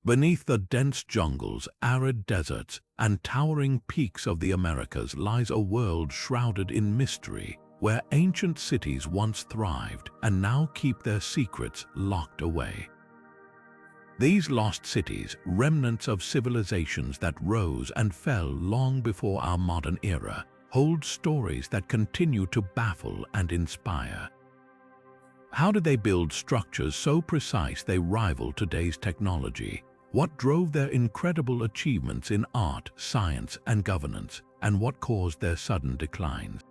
Beneath the dense jungles, arid deserts, and towering peaks of the Americas lies a world shrouded in mystery, where ancient cities once thrived and now keep their secrets locked away. These lost cities, remnants of civilizations that rose and fell long before our modern era, hold stories that continue to baffle and inspire. How did they build structures so precise they rival today's technology? What drove their incredible achievements in art, science, and governance, and what caused their sudden declines?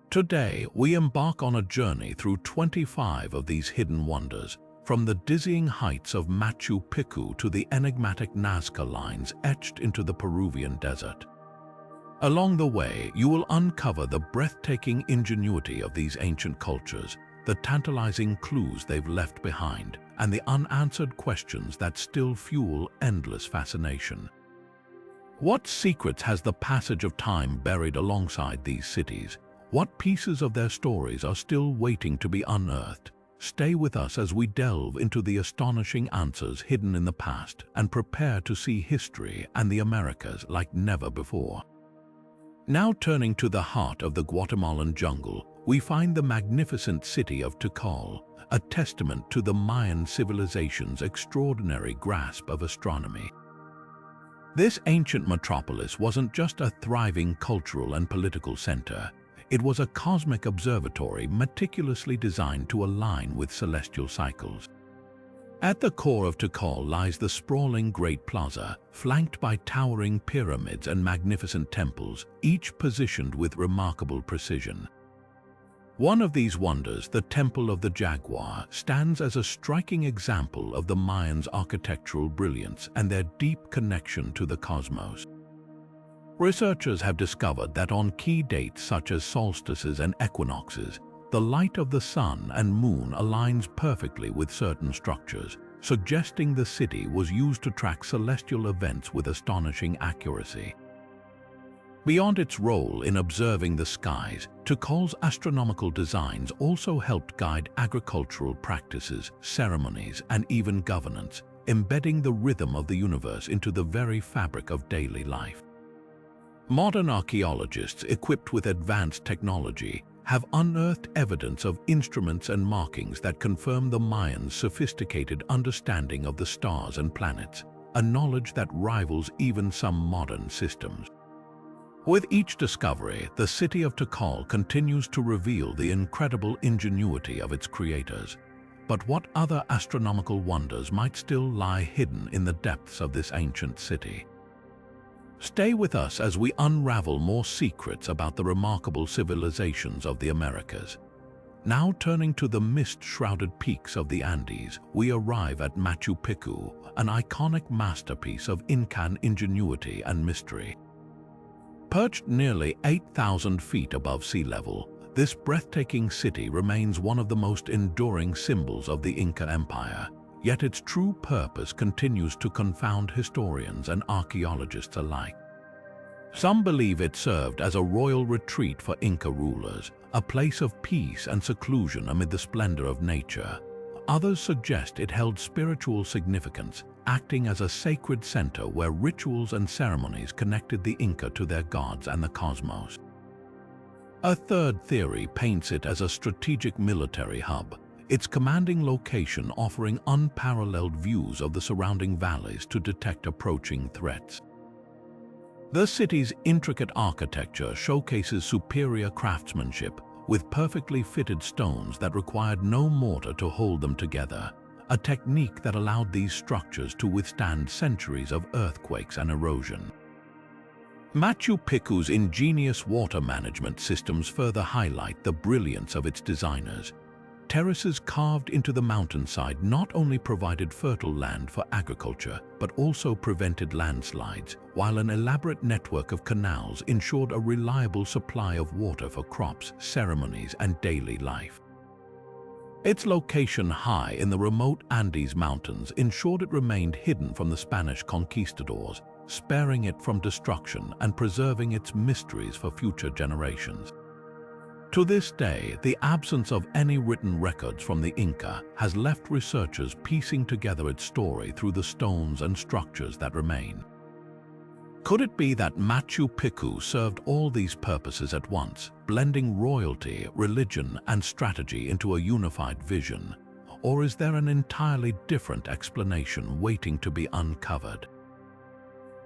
Today, we embark on a journey through 25 of these hidden wonders, from the dizzying heights of Machu Picchu to the enigmatic Nazca Lines etched into the Peruvian desert. Along the way, you will uncover the breathtaking ingenuity of these ancient cultures, the tantalizing clues they've left behind, and the unanswered questions that still fuel endless fascination. What secrets has the passage of time buried alongside these cities? What pieces of their stories are still waiting to be unearthed? Stay with us as we delve into the astonishing answers hidden in the past and prepare to see history and the Americas like never before. Now turning to the heart of the Guatemalan jungle, we find the magnificent city of Tikal, a testament to the Mayan civilization's extraordinary grasp of astronomy. This ancient metropolis wasn't just a thriving cultural and political center. It was a cosmic observatory meticulously designed to align with celestial cycles. At the core of Tikal lies the sprawling Great Plaza, flanked by towering pyramids and magnificent temples, each positioned with remarkable precision. One of these wonders, the Temple of the Jaguar, stands as a striking example of the Mayans' architectural brilliance and their deep connection to the cosmos. Researchers have discovered that on key dates such as solstices and equinoxes, the light of the sun and moon aligns perfectly with certain structures, suggesting the city was used to track celestial events with astonishing accuracy. Beyond its role in observing the skies, Tikal's astronomical designs also helped guide agricultural practices, ceremonies, and even governance, embedding the rhythm of the universe into the very fabric of daily life. Modern archaeologists, equipped with advanced technology, have unearthed evidence of instruments and markings that confirm the Mayans' sophisticated understanding of the stars and planets, a knowledge that rivals even some modern systems. With each discovery, the city of Tikal continues to reveal the incredible ingenuity of its creators. But what other astronomical wonders might still lie hidden in the depths of this ancient city? Stay with us as we unravel more secrets about the remarkable civilizations of the Americas. Now turning to the mist-shrouded peaks of the Andes, we arrive at Machu Picchu, an iconic masterpiece of Incan ingenuity and mystery. Perched nearly 8,000 feet above sea level, this breathtaking city remains one of the most enduring symbols of the Inca Empire, yet its true purpose continues to confound historians and archaeologists alike. Some believe it served as a royal retreat for Inca rulers, a place of peace and seclusion amid the splendor of nature. Others suggest it held spiritual significance, acting as a sacred center where rituals and ceremonies connected the Inca to their gods and the cosmos. A third theory paints it as a strategic military hub, its commanding location offering unparalleled views of the surrounding valleys to detect approaching threats. The city's intricate architecture showcases superior craftsmanship, with perfectly fitted stones that required no mortar to hold them together, a technique that allowed these structures to withstand centuries of earthquakes and erosion. Machu Picchu's ingenious water management systems further highlight the brilliance of its designers. Terraces carved into the mountainside not only provided fertile land for agriculture, but also prevented landslides, while an elaborate network of canals ensured a reliable supply of water for crops, ceremonies, and daily life. Its location high in the remote Andes Mountains ensured it remained hidden from the Spanish conquistadors, sparing it from destruction and preserving its mysteries for future generations. To this day, the absence of any written records from the Inca has left researchers piecing together its story through the stones and structures that remain. Could it be that Machu Picchu served all these purposes at once, blending royalty, religion, and strategy into a unified vision? Or is there an entirely different explanation waiting to be uncovered?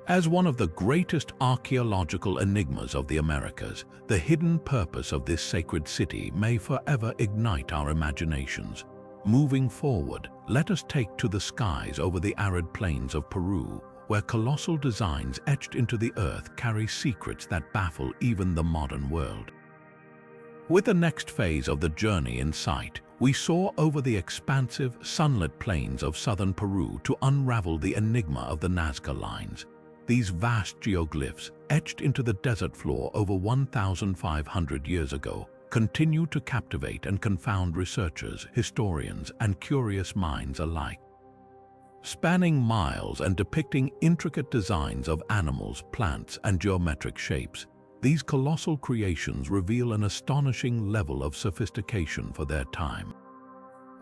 As one of the greatest archaeological enigmas of the Americas, the hidden purpose of this sacred city may forever ignite our imaginations. Moving forward, let us take to the skies over the arid plains of Peru, where colossal designs etched into the earth carry secrets that baffle even the modern world. With the next phase of the journey in sight, we soar over the expansive, sunlit plains of southern Peru to unravel the enigma of the Nazca Lines. These vast geoglyphs, etched into the desert floor over 1,500 years ago, continue to captivate and confound researchers, historians, and curious minds alike. Spanning miles and depicting intricate designs of animals, plants, and geometric shapes, these colossal creations reveal an astonishing level of sophistication for their time.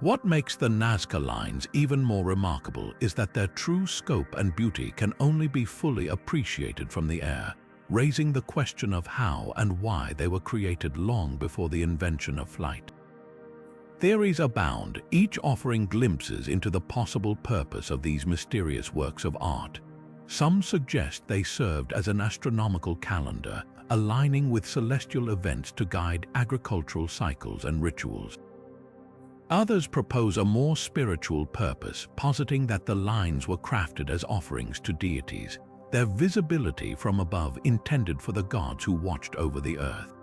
What makes the Nazca Lines even more remarkable is that their true scope and beauty can only be fully appreciated from the air, raising the question of how and why they were created long before the invention of flight. Theories abound, each offering glimpses into the possible purpose of these mysterious works of art. Some suggest they served as an astronomical calendar, aligning with celestial events to guide agricultural cycles and rituals. Others propose a more spiritual purpose, positing that the lines were crafted as offerings to deities, their visibility from above intended for the gods who watched over the earth.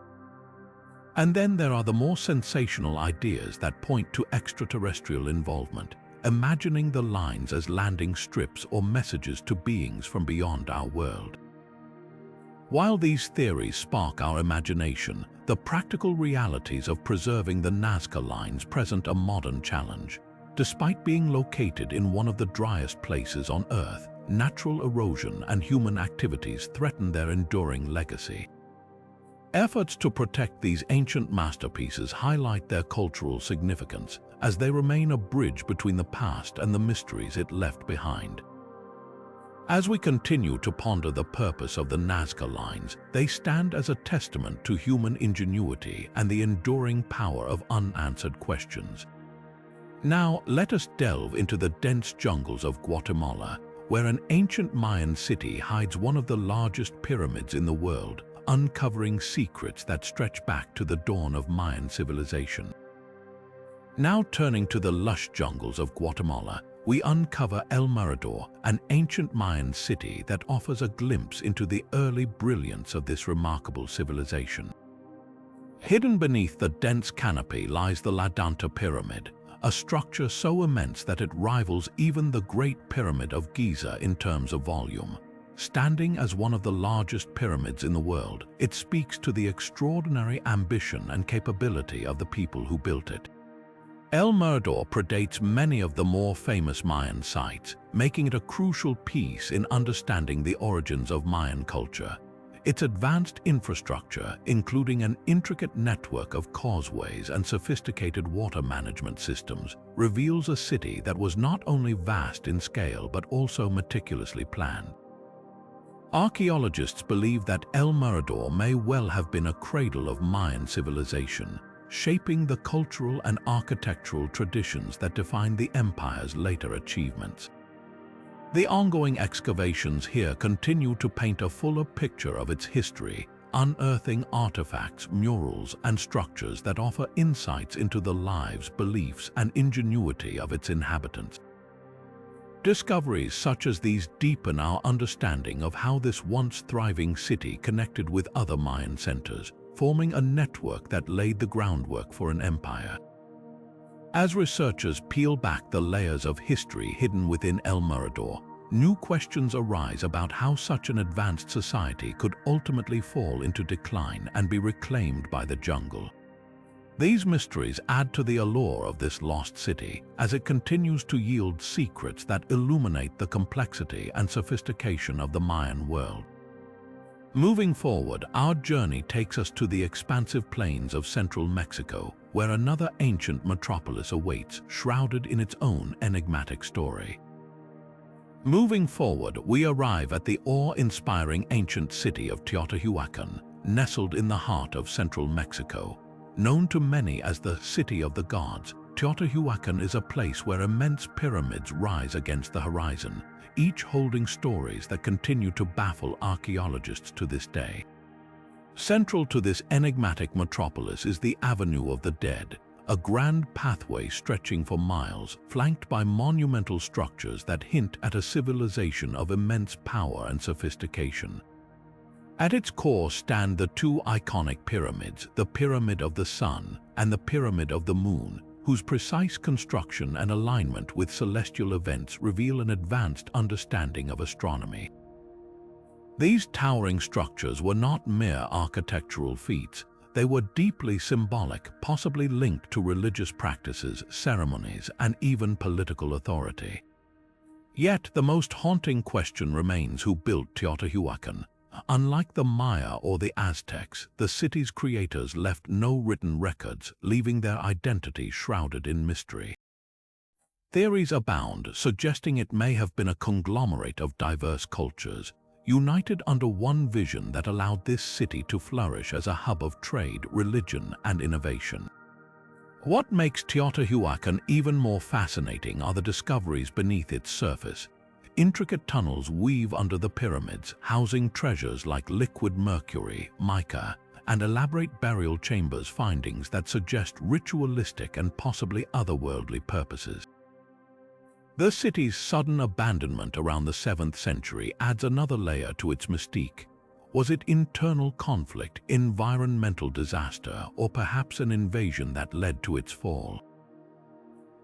And then there are the more sensational ideas that point to extraterrestrial involvement, imagining the lines as landing strips or messages to beings from beyond our world. While these theories spark our imagination, the practical realities of preserving the Nazca Lines present a modern challenge. Despite being located in one of the driest places on Earth, natural erosion and human activities threaten their enduring legacy. Efforts to protect these ancient masterpieces highlight their cultural significance, as they remain a bridge between the past and the mysteries it left behind. As we continue to ponder the purpose of the Nazca Lines, they stand as a testament to human ingenuity and the enduring power of unanswered questions. Now, let us delve into the dense jungles of Guatemala, where an ancient Mayan city hides one of the largest pyramids in the world, uncovering secrets that stretch back to the dawn of Mayan civilization. Now turning to the lush jungles of Guatemala, we uncover El Mirador, an ancient Mayan city that offers a glimpse into the early brilliance of this remarkable civilization. Hidden beneath the dense canopy lies the La Danta Pyramid, a structure so immense that it rivals even the Great Pyramid of Giza in terms of volume. Standing as one of the largest pyramids in the world, it speaks to the extraordinary ambition and capability of the people who built it. El Mirador predates many of the more famous Mayan sites, making it a crucial piece in understanding the origins of Mayan culture. Its advanced infrastructure, including an intricate network of causeways and sophisticated water management systems, reveals a city that was not only vast in scale but also meticulously planned. Archaeologists believe that El Mirador may well have been a cradle of Mayan civilization, shaping the cultural and architectural traditions that define the empire's later achievements. The ongoing excavations here continue to paint a fuller picture of its history, unearthing artifacts, murals, and structures that offer insights into the lives, beliefs, and ingenuity of its inhabitants. Discoveries such as these deepen our understanding of how this once thriving city connected with other Mayan centers, forming a network that laid the groundwork for an empire. As researchers peel back the layers of history hidden within El Mirador, new questions arise about how such an advanced society could ultimately fall into decline and be reclaimed by the jungle. These mysteries add to the allure of this lost city as it continues to yield secrets that illuminate the complexity and sophistication of the Mayan world. Moving forward, our journey takes us to the expansive plains of central Mexico, where another ancient metropolis awaits, shrouded in its own enigmatic story. Moving forward, we arrive at the awe-inspiring ancient city of Teotihuacan, nestled in the heart of central Mexico. Known to many as the City of the Gods, Teotihuacan is a place where immense pyramids rise against the horizon, each holding stories that continue to baffle archaeologists to this day. Central to this enigmatic metropolis is the Avenue of the Dead, a grand pathway stretching for miles, flanked by monumental structures that hint at a civilization of immense power and sophistication. At its core stand the two iconic pyramids, the Pyramid of the Sun and the Pyramid of the Moon, whose precise construction and alignment with celestial events reveal an advanced understanding of astronomy. These towering structures were not mere architectural feats. They were deeply symbolic, possibly linked to religious practices, ceremonies, and even political authority. Yet the most haunting question remains: who built Teotihuacan? Unlike the Maya or the Aztecs, the city's creators left no written records, leaving their identity shrouded in mystery. Theories abound, suggesting it may have been a conglomerate of diverse cultures, united under one vision that allowed this city to flourish as a hub of trade, religion, and innovation. What makes Teotihuacan even more fascinating are the discoveries beneath its surface. Intricate tunnels weave under the pyramids, housing treasures like liquid mercury, mica, and elaborate burial chambers, findings that suggest ritualistic and possibly otherworldly purposes. The city's sudden abandonment around the 7th century adds another layer to its mystique. Was it internal conflict, environmental disaster, or perhaps an invasion that led to its fall?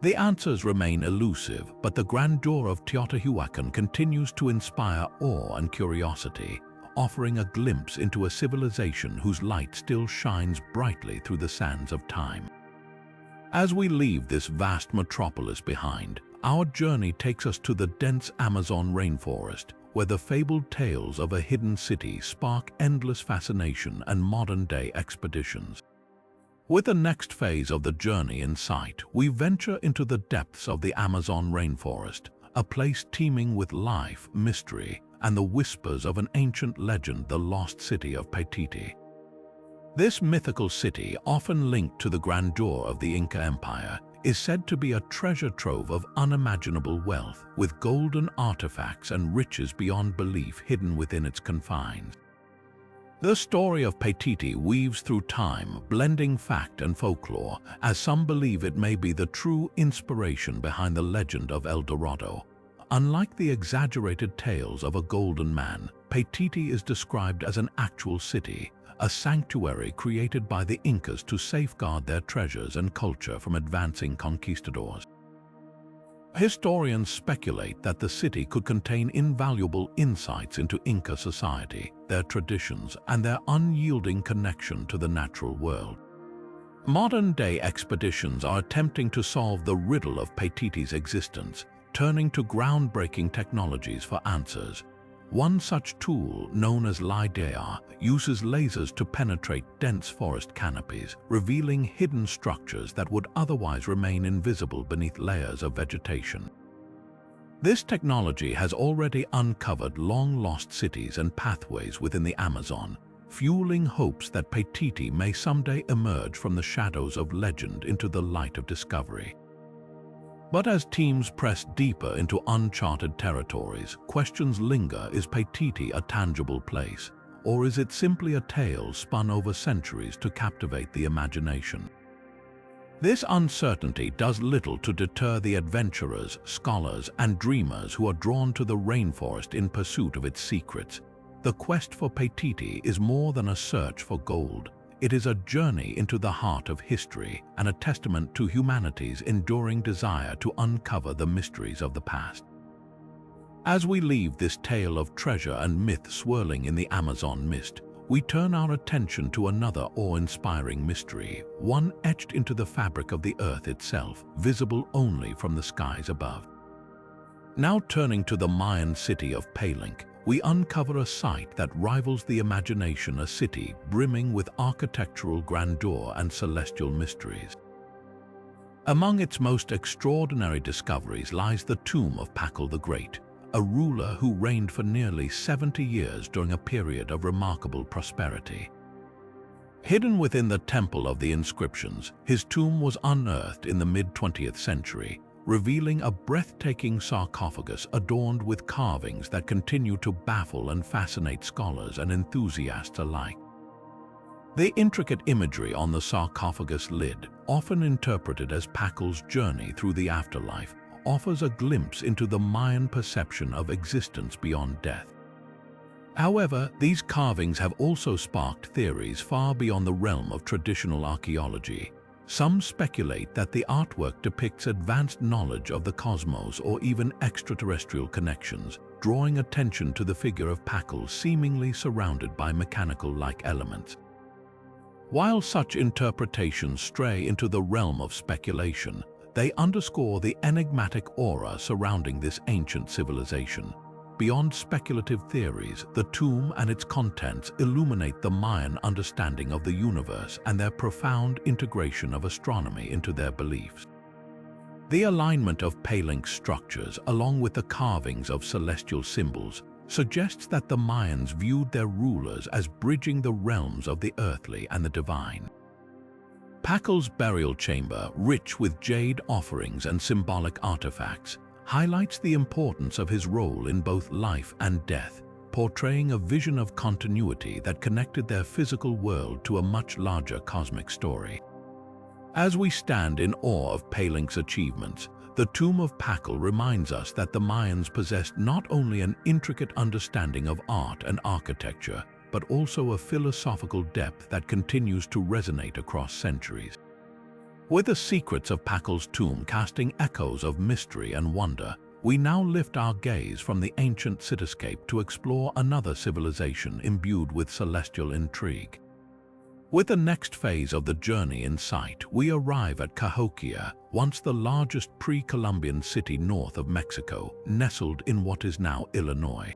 The answers remain elusive, but the grandeur of Teotihuacan continues to inspire awe and curiosity, offering a glimpse into a civilization whose light still shines brightly through the sands of time. As we leave this vast metropolis behind, our journey takes us to the dense Amazon rainforest, where the fabled tales of a hidden city spark endless fascination and modern-day expeditions. With the next phase of the journey in sight, we venture into the depths of the Amazon rainforest, a place teeming with life, mystery, and the whispers of an ancient legend, the lost city of Paititi. This mythical city, often linked to the grandeur of the Inca Empire, is said to be a treasure trove of unimaginable wealth, with golden artifacts and riches beyond belief hidden within its confines. The story of Paititi weaves through time, blending fact and folklore, as some believe it may be the true inspiration behind the legend of El Dorado. Unlike the exaggerated tales of a golden man, Paititi is described as an actual city, a sanctuary created by the Incas to safeguard their treasures and culture from advancing conquistadors. Historians speculate that the city could contain invaluable insights into Inca society, their traditions, and their unyielding connection to the natural world. Modern-day expeditions are attempting to solve the riddle of Paititi's existence, turning to groundbreaking technologies for answers. One such tool, known as LiDAR, uses lasers to penetrate dense forest canopies, revealing hidden structures that would otherwise remain invisible beneath layers of vegetation. This technology has already uncovered long-lost cities and pathways within the Amazon, fueling hopes that Paititi may someday emerge from the shadows of legend into the light of discovery. But as teams press deeper into uncharted territories, questions linger: is Paititi a tangible place, or is it simply a tale spun over centuries to captivate the imagination? This uncertainty does little to deter the adventurers, scholars, and dreamers who are drawn to the rainforest in pursuit of its secrets. The quest for Paititi is more than a search for gold. It is a journey into the heart of history and a testament to humanity's enduring desire to uncover the mysteries of the past. As we leave this tale of treasure and myth swirling in the Amazon mist, we turn our attention to another awe-inspiring mystery, one etched into the fabric of the earth itself, visible only from the skies above. Now turning to the Mayan city of Palenque, we uncover a site that rivals the imagination, a city brimming with architectural grandeur and celestial mysteries. Among its most extraordinary discoveries lies the tomb of Pakal the Great, a ruler who reigned for nearly 70 years during a period of remarkable prosperity. Hidden within the Temple of the Inscriptions, his tomb was unearthed in the mid-20th century, revealing a breathtaking sarcophagus adorned with carvings that continue to baffle and fascinate scholars and enthusiasts alike. The intricate imagery on the sarcophagus lid, often interpreted as Pakal's journey through the afterlife, offers a glimpse into the Mayan perception of existence beyond death. However, these carvings have also sparked theories far beyond the realm of traditional archaeology. Some speculate that the artwork depicts advanced knowledge of the cosmos or even extraterrestrial connections, drawing attention to the figure of Pakal seemingly surrounded by mechanical-like elements. While such interpretations stray into the realm of speculation, they underscore the enigmatic aura surrounding this ancient civilization. Beyond speculative theories, the tomb and its contents illuminate the Mayan understanding of the universe and their profound integration of astronomy into their beliefs. The alignment of Palenque structures, along with the carvings of celestial symbols, suggests that the Mayans viewed their rulers as bridging the realms of the earthly and the divine. Pakal's burial chamber, rich with jade offerings and symbolic artifacts, highlights the importance of his role in both life and death, portraying a vision of continuity that connected their physical world to a much larger cosmic story. As we stand in awe of Palenque's achievements, the tomb of Pakal reminds us that the Mayans possessed not only an intricate understanding of art and architecture, but also a philosophical depth that continues to resonate across centuries. With the secrets of Pakal's tomb casting echoes of mystery and wonder, we now lift our gaze from the ancient cityscape to explore another civilization imbued with celestial intrigue. With the next phase of the journey in sight, we arrive at Cahokia, once the largest pre-Columbian city north of Mexico, nestled in what is now Illinois.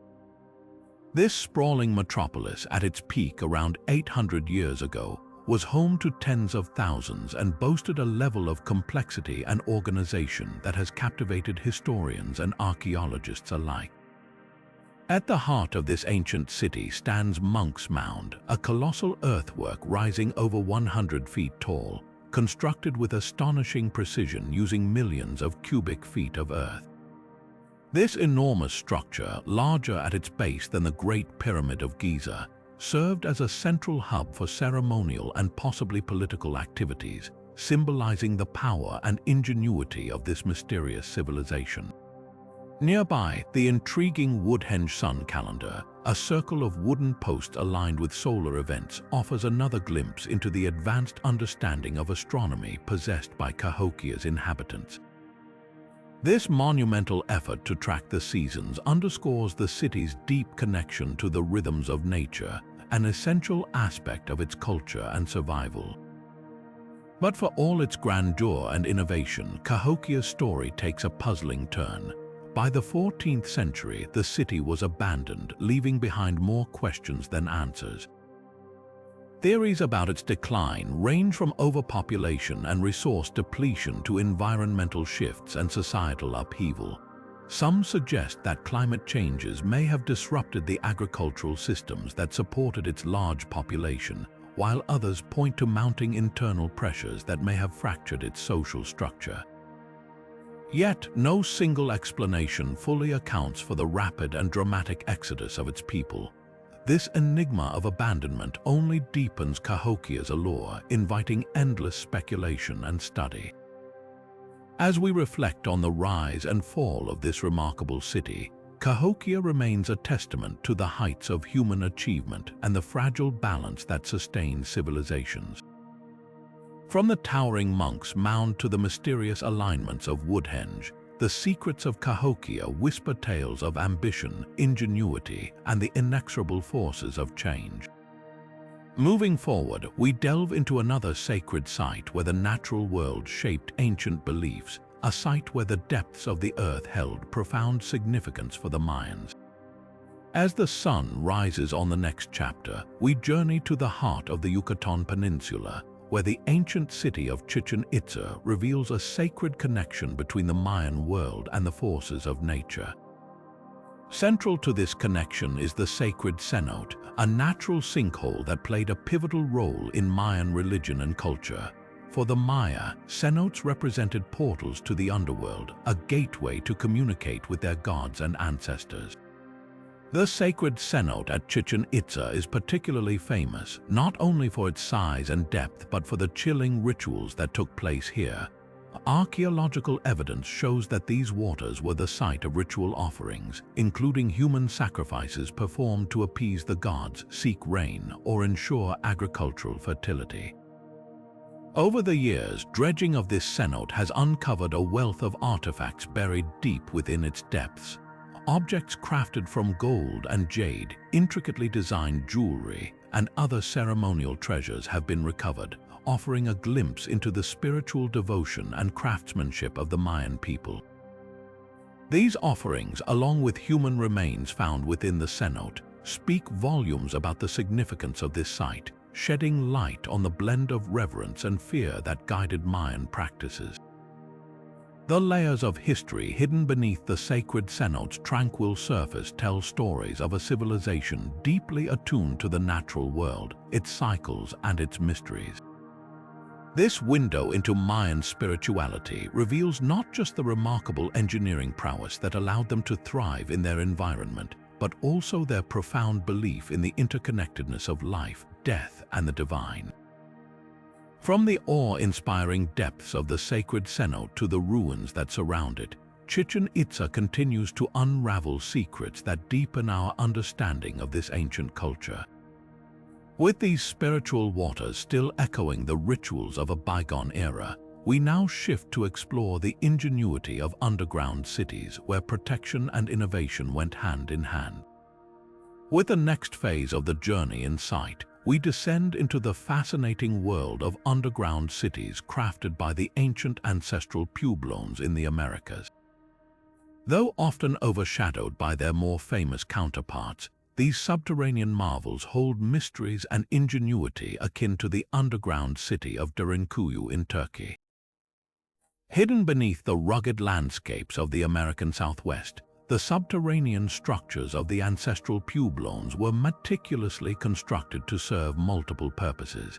This sprawling metropolis, at its peak around 800 years ago, was home to tens of thousands and boasted a level of complexity and organization that has captivated historians and archaeologists alike. At the heart of this ancient city stands Monk's Mound, a colossal earthwork rising over 100 feet tall, constructed with astonishing precision using millions of cubic feet of earth. This enormous structure, larger at its base than the Great Pyramid of Giza, served as a central hub for ceremonial and possibly political activities, symbolizing the power and ingenuity of this mysterious civilization. Nearby, the intriguing Woodhenge sun calendar, a circle of wooden posts aligned with solar events, offers another glimpse into the advanced understanding of astronomy possessed by Cahokia's inhabitants. This monumental effort to track the seasons underscores the city's deep connection to the rhythms of nature, an essential aspect of its culture and survival. But for all its grandeur and innovation, Cahokia's story takes a puzzling turn. By the 14th century, the city was abandoned, leaving behind more questions than answers. Theories about its decline range from overpopulation and resource depletion to environmental shifts and societal upheaval. Some suggest that climate changes may have disrupted the agricultural systems that supported its large population, while others point to mounting internal pressures that may have fractured its social structure. Yet, no single explanation fully accounts for the rapid and dramatic exodus of its people. This enigma of abandonment only deepens Cahokia's allure, inviting endless speculation and study. As we reflect on the rise and fall of this remarkable city, Cahokia remains a testament to the heights of human achievement and the fragile balance that sustains civilizations. From the towering Monk's Mound to the mysterious alignments of Woodhenge, the secrets of Cahokia whisper tales of ambition, ingenuity, and the inexorable forces of change. Moving forward, we delve into another sacred site where the natural world shaped ancient beliefs, a site where the depths of the earth held profound significance for the Mayans. As the sun rises on the next chapter, we journey to the heart of the Yucatan Peninsula, where the ancient city of Chichen Itza reveals a sacred connection between the Mayan world and the forces of nature. Central to this connection is the sacred cenote, a natural sinkhole that played a pivotal role in Mayan religion and culture. For the Maya, cenotes represented portals to the underworld, a gateway to communicate with their gods and ancestors. The sacred cenote at Chichen Itza is particularly famous, not only for its size and depth but for the chilling rituals that took place here. Archaeological evidence shows that these waters were the site of ritual offerings, including human sacrifices performed to appease the gods, seek rain, or ensure agricultural fertility. Over the years, dredging of this cenote has uncovered a wealth of artifacts buried deep within its depths. Objects crafted from gold and jade, intricately designed jewelry, and other ceremonial treasures have been recovered, offering a glimpse into the spiritual devotion and craftsmanship of the Mayan people. These offerings, along with human remains found within the cenote, speak volumes about the significance of this site, shedding light on the blend of reverence and fear that guided Mayan practices. The layers of history hidden beneath the sacred cenote's tranquil surface tell stories of a civilization deeply attuned to the natural world, its cycles and its mysteries. This window into Mayan spirituality reveals not just the remarkable engineering prowess that allowed them to thrive in their environment, but also their profound belief in the interconnectedness of life, death, and the divine. From the awe-inspiring depths of the sacred cenote to the ruins that surround it, Chichen Itza continues to unravel secrets that deepen our understanding of this ancient culture. With these spiritual waters still echoing the rituals of a bygone era, we now shift to explore the ingenuity of underground cities where protection and innovation went hand in hand. With the next phase of the journey in sight, we descend into the fascinating world of underground cities crafted by the ancient ancestral pueblones in the Americas. Though often overshadowed by their more famous counterparts, these subterranean marvels hold mysteries and ingenuity akin to the underground city of Derinkuyu in Turkey. Hidden beneath the rugged landscapes of the American Southwest, the subterranean structures of the ancestral pueblones were meticulously constructed to serve multiple purposes.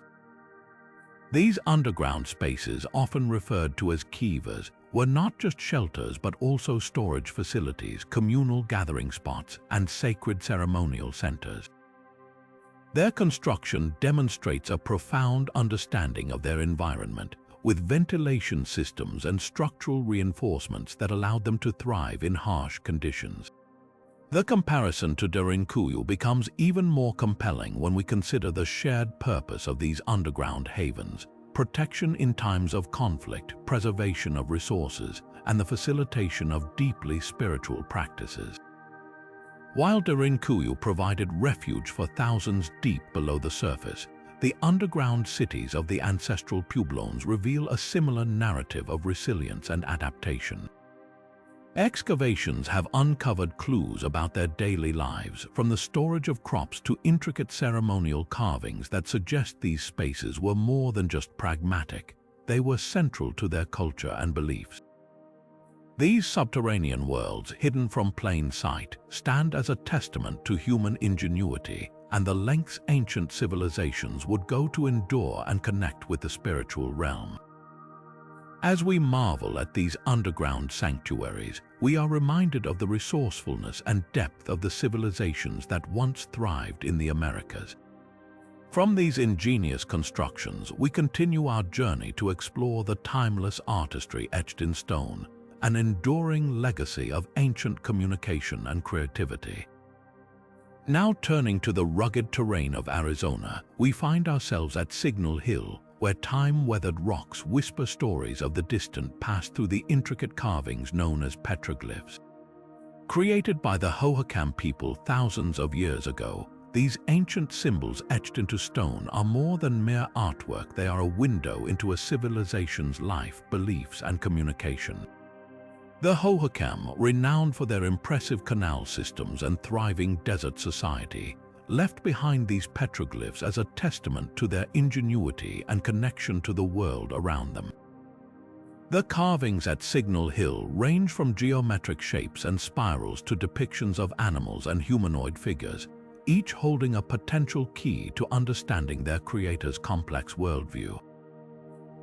These underground spaces, often referred to as kivas, were not just shelters but also storage facilities, communal gathering spots, and sacred ceremonial centers. Their construction demonstrates a profound understanding of their environment, with ventilation systems and structural reinforcements that allowed them to thrive in harsh conditions. The comparison to Derinkuyu becomes even more compelling when we consider the shared purpose of these underground havens: protection in times of conflict, preservation of resources, and the facilitation of deeply spiritual practices. While Derinkuyu provided refuge for thousands deep below the surface, the underground cities of the ancestral pueblones reveal a similar narrative of resilience and adaptation. Excavations have uncovered clues about their daily lives, from the storage of crops to intricate ceremonial carvings that suggest these spaces were more than just pragmatic. They were central to their culture and beliefs. These subterranean worlds, hidden from plain sight, stand as a testament to human ingenuity and the lengths ancient civilizations would go to endure and connect with the spiritual realm. As we marvel at these underground sanctuaries, we are reminded of the resourcefulness and depth of the civilizations that once thrived in the Americas. From these ingenious constructions, we continue our journey to explore the timeless artistry etched in stone, an enduring legacy of ancient communication and creativity. Now turning to the rugged terrain of Arizona, we find ourselves at Signal Hill, where time-weathered rocks whisper stories of the distant past through the intricate carvings known as petroglyphs. Created by the Hohokam people thousands of years ago, these ancient symbols etched into stone are more than mere artwork. They are a window into a civilization's life, beliefs, and communication. The Hohokam, renowned for their impressive canal systems and thriving desert society, left behind these petroglyphs as a testament to their ingenuity and connection to the world around them. The carvings at Signal Hill range from geometric shapes and spirals to depictions of animals and humanoid figures, each holding a potential key to understanding their creator's complex worldview.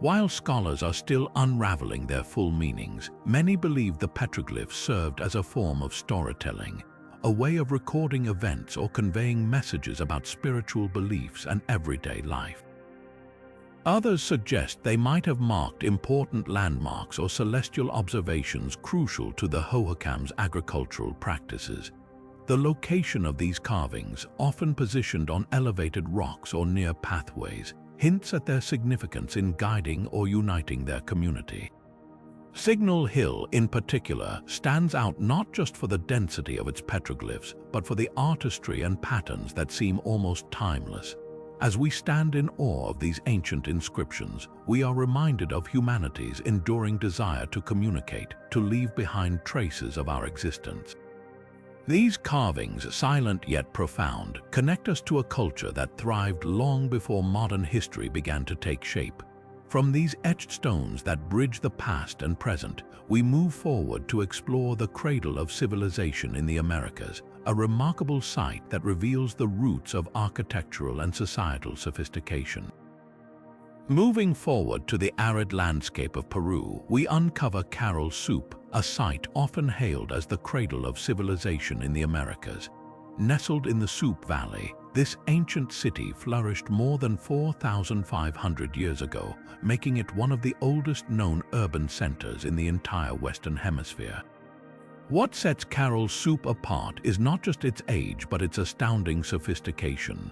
While scholars are still unraveling their full meanings, many believe the petroglyphs served as a form of storytelling, a way of recording events or conveying messages about spiritual beliefs and everyday life. Others suggest they might have marked important landmarks or celestial observations crucial to the Hohokam's agricultural practices. The location of these carvings, often positioned on elevated rocks or near pathways, hints at their significance in guiding or uniting their community. Signal Hill, in particular, stands out not just for the density of its petroglyphs, but for the artistry and patterns that seem almost timeless. As we stand in awe of these ancient inscriptions, we are reminded of humanity's enduring desire to communicate, to leave behind traces of our existence. These carvings, silent yet profound, connect us to a culture that thrived long before modern history began to take shape. From these etched stones that bridge the past and present, we move forward to explore the cradle of civilization in the Americas, a remarkable site that reveals the roots of architectural and societal sophistication. Moving forward to the arid landscape of Peru, we uncover Caral-Supe, a site often hailed as the cradle of civilization in the Americas. Nestled in the Supe Valley, this ancient city flourished more than 4,500 years ago, making it one of the oldest known urban centers in the entire Western Hemisphere. What sets Caral-Supe apart is not just its age, but its astounding sophistication.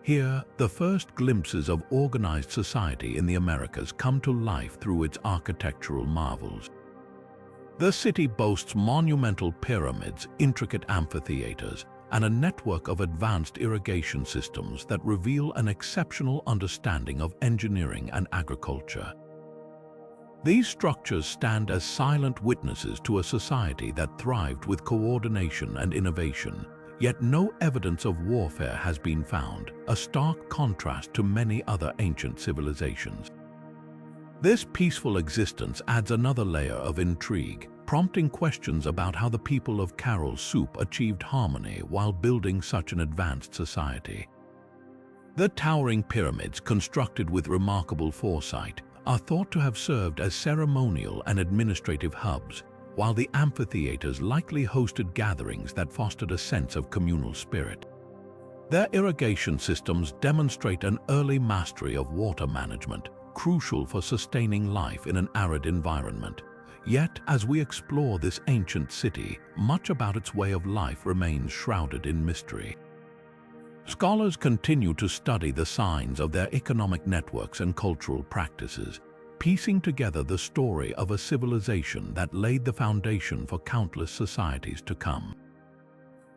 Here, the first glimpses of organized society in the Americas come to life through its architectural marvels. The city boasts monumental pyramids, intricate amphitheaters, and a network of advanced irrigation systems that reveal an exceptional understanding of engineering and agriculture. These structures stand as silent witnesses to a society that thrived with coordination and innovation, yet no evidence of warfare has been found, a stark contrast to many other ancient civilizations. This peaceful existence adds another layer of intrigue, prompting questions about how the people of Caral-Supe achieved harmony while building such an advanced society. The towering pyramids, constructed with remarkable foresight, are thought to have served as ceremonial and administrative hubs, while the amphitheaters likely hosted gatherings that fostered a sense of communal spirit. Their irrigation systems demonstrate an early mastery of water management, crucial for sustaining life in an arid environment. Yet, as we explore this ancient city, much about its way of life remains shrouded in mystery. Scholars continue to study the signs of their economic networks and cultural practices, piecing together the story of a civilization that laid the foundation for countless societies to come.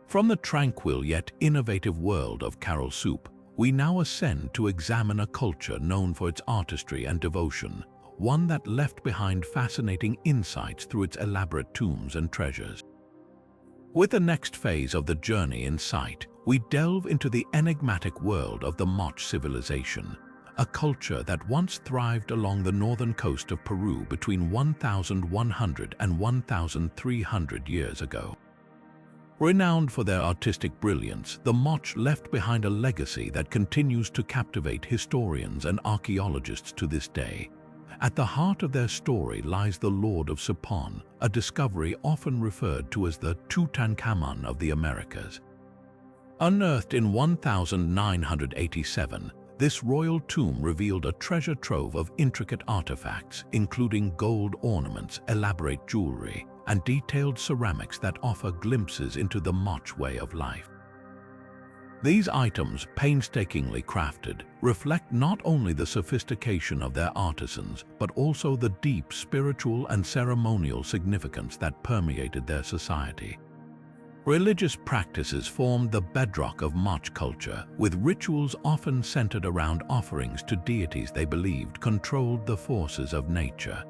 From the tranquil yet innovative world of Caral-Supe, we now ascend to examine a culture known for its artistry and devotion, one that left behind fascinating insights through its elaborate tombs and treasures. With the next phase of the journey in sight, we delve into the enigmatic world of the Moche civilization, a culture that once thrived along the northern coast of Peru between 1,100 and 1,300 years ago. Renowned for their artistic brilliance, the Moche left behind a legacy that continues to captivate historians and archaeologists to this day. At the heart of their story lies the Lord of Supon, a discovery often referred to as the Tutankhamun of the Americas. Unearthed in 1987, this royal tomb revealed a treasure trove of intricate artifacts, including gold ornaments, elaborate jewelry, and detailed ceramics that offer glimpses into the Moche way of life. These items, painstakingly crafted, reflect not only the sophistication of their artisans, but also the deep spiritual and ceremonial significance that permeated their society. Religious practices formed the bedrock of Moche culture, with rituals often centered around offerings to deities they believed controlled the forces of nature.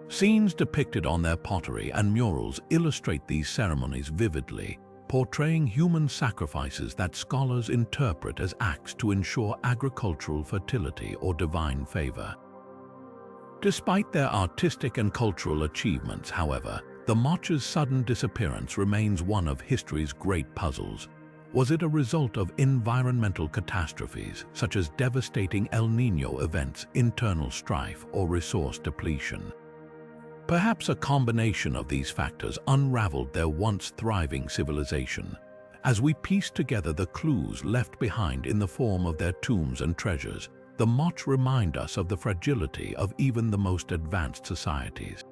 Scenes depicted on their pottery and murals illustrate these ceremonies vividly, portraying human sacrifices that scholars interpret as acts to ensure agricultural fertility or divine favor. Despite their artistic and cultural achievements, however, the Moche's sudden disappearance remains one of history's great puzzles. Was it a result of environmental catastrophes, such as devastating El Niño events, internal strife, or resource depletion? Perhaps a combination of these factors unraveled their once thriving civilization. As we piece together the clues left behind in the form of their tombs and treasures, the Moche remind us of the fragility of even the most advanced societies.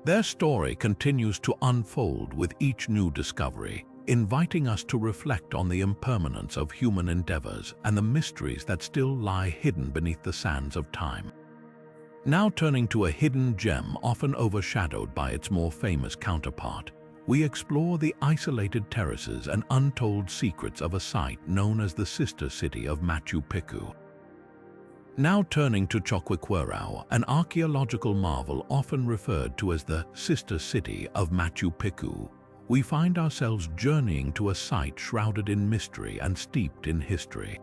Their story continues to unfold with each new discovery, inviting us to reflect on the impermanence of human endeavors and the mysteries that still lie hidden beneath the sands of time. Now turning to a hidden gem often overshadowed by its more famous counterpart, we explore the isolated terraces and untold secrets of a site known as the sister city of Machu Picchu. Now turning to Choqquequirau, an archaeological marvel often referred to as the sister city of Machu Picchu, we find ourselves journeying to a site shrouded in mystery and steeped in history.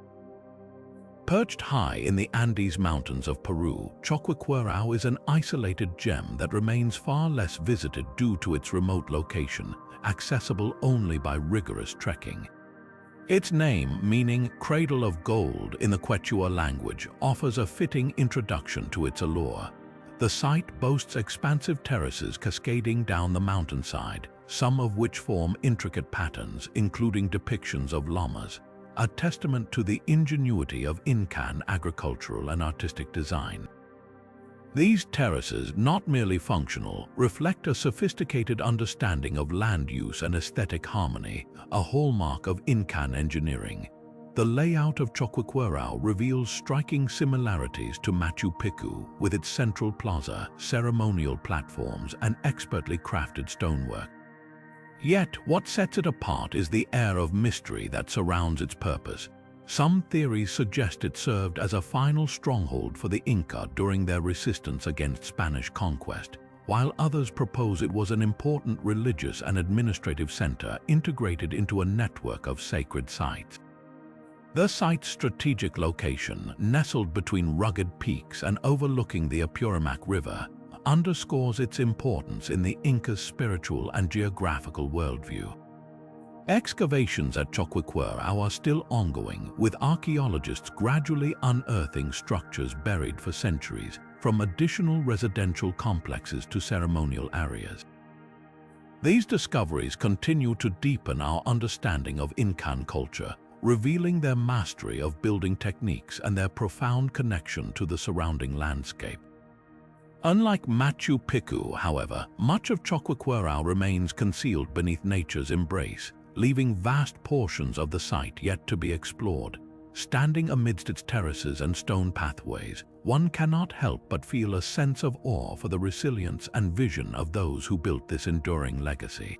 Perched high in the Andes Mountains of Peru, Choqquequirau is an isolated gem that remains far less visited due to its remote location, accessible only by rigorous trekking. Its name, meaning "cradle of gold" in the Quechua language, offers a fitting introduction to its allure. The site boasts expansive terraces cascading down the mountainside, some of which form intricate patterns, including depictions of llamas, a testament to the ingenuity of Incan agricultural and artistic design. These terraces, not merely functional, reflect a sophisticated understanding of land use and aesthetic harmony, a hallmark of Incan engineering. The layout of Choqquequirau reveals striking similarities to Machu Picchu, with its central plaza, ceremonial platforms, and expertly crafted stonework. Yet, what sets it apart is the air of mystery that surrounds its purpose. Some theories suggest it served as a final stronghold for the Inca during their resistance against Spanish conquest, while others propose it was an important religious and administrative center integrated into a network of sacred sites. The site's strategic location, nestled between rugged peaks and overlooking the Apurimac River, underscores its importance in the Inca's spiritual and geographical worldview. Excavations at Choqquequirau are still ongoing, with archaeologists gradually unearthing structures buried for centuries, from additional residential complexes to ceremonial areas. These discoveries continue to deepen our understanding of Incan culture, revealing their mastery of building techniques and their profound connection to the surrounding landscape. Unlike Machu Picchu, however, much of Choqquequirau remains concealed beneath nature's embrace, leaving vast portions of the site yet to be explored. Standing amidst its terraces and stone pathways, one cannot help but feel a sense of awe for the resilience and vision of those who built this enduring legacy.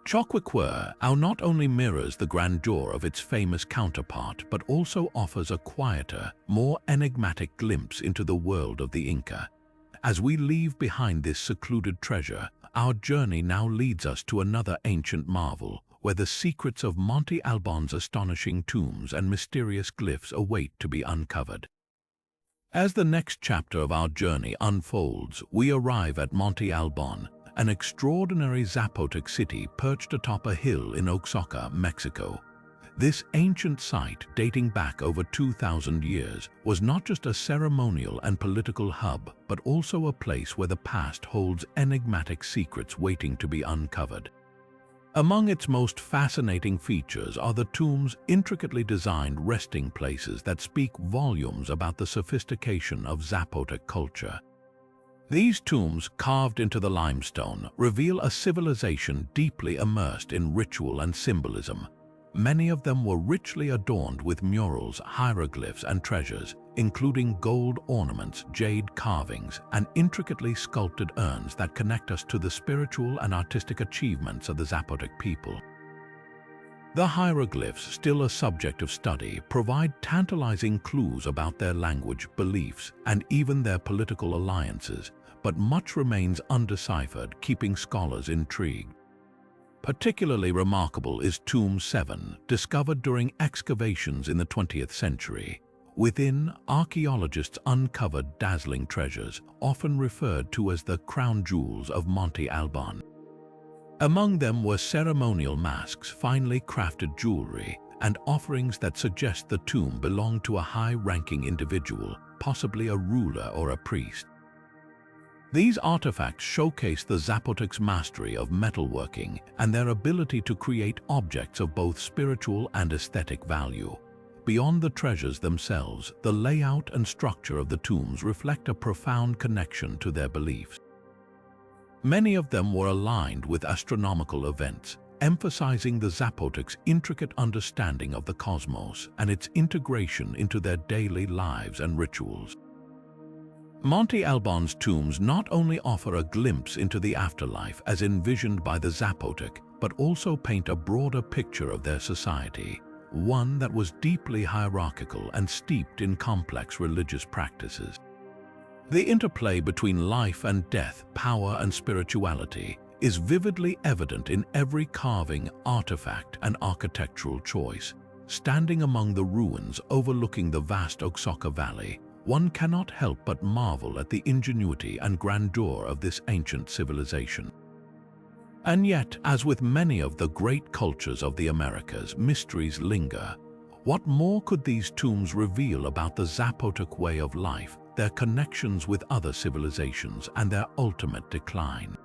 Choqquequirau not only mirrors the grandeur of its famous counterpart, but also offers a quieter, more enigmatic glimpse into the world of the Inca. As we leave behind this secluded treasure, our journey now leads us to another ancient marvel, where the secrets of Monte Albán's astonishing tombs and mysterious glyphs await to be uncovered. As the next chapter of our journey unfolds, we arrive at Monte Albán, an extraordinary Zapotec city perched atop a hill in Oaxaca, Mexico. This ancient site, dating back over 2,000 years, was not just a ceremonial and political hub, but also a place where the past holds enigmatic secrets waiting to be uncovered. Among its most fascinating features are the tomb's intricately designed resting places that speak volumes about the sophistication of Zapotec culture. These tombs, carved into the limestone, reveal a civilization deeply immersed in ritual and symbolism. Many of them were richly adorned with murals, hieroglyphs, and treasures, including gold ornaments, jade carvings, and intricately sculpted urns that connect us to the spiritual and artistic achievements of the Zapotec people. The hieroglyphs, still a subject of study, provide tantalizing clues about their language, beliefs, and even their political alliances, but much remains undeciphered, keeping scholars intrigued. Particularly remarkable is Tomb 7, discovered during excavations in the 20th century. Within, archaeologists uncovered dazzling treasures, often referred to as the crown jewels of Monte Alban. Among them were ceremonial masks, finely crafted jewelry, and offerings that suggest the tomb belonged to a high-ranking individual, possibly a ruler or a priest. These artifacts showcase the Zapotecs' mastery of metalworking and their ability to create objects of both spiritual and aesthetic value. Beyond the treasures themselves, the layout and structure of the tombs reflect a profound connection to their beliefs. Many of them were aligned with astronomical events, emphasizing the Zapotecs' intricate understanding of the cosmos and its integration into their daily lives and rituals. Monte Alban's tombs not only offer a glimpse into the afterlife as envisioned by the Zapotec, but also paint a broader picture of their society, one that was deeply hierarchical and steeped in complex religious practices. The interplay between life and death, power and spirituality, is vividly evident in every carving, artifact, and architectural choice. Standing among the ruins overlooking the vast Oaxaca Valley, one cannot help but marvel at the ingenuity and grandeur of this ancient civilization. And yet, as with many of the great cultures of the Americas, mysteries linger. What more could these tombs reveal about the Zapotec way of life, their connections with other civilizations, and their ultimate decline?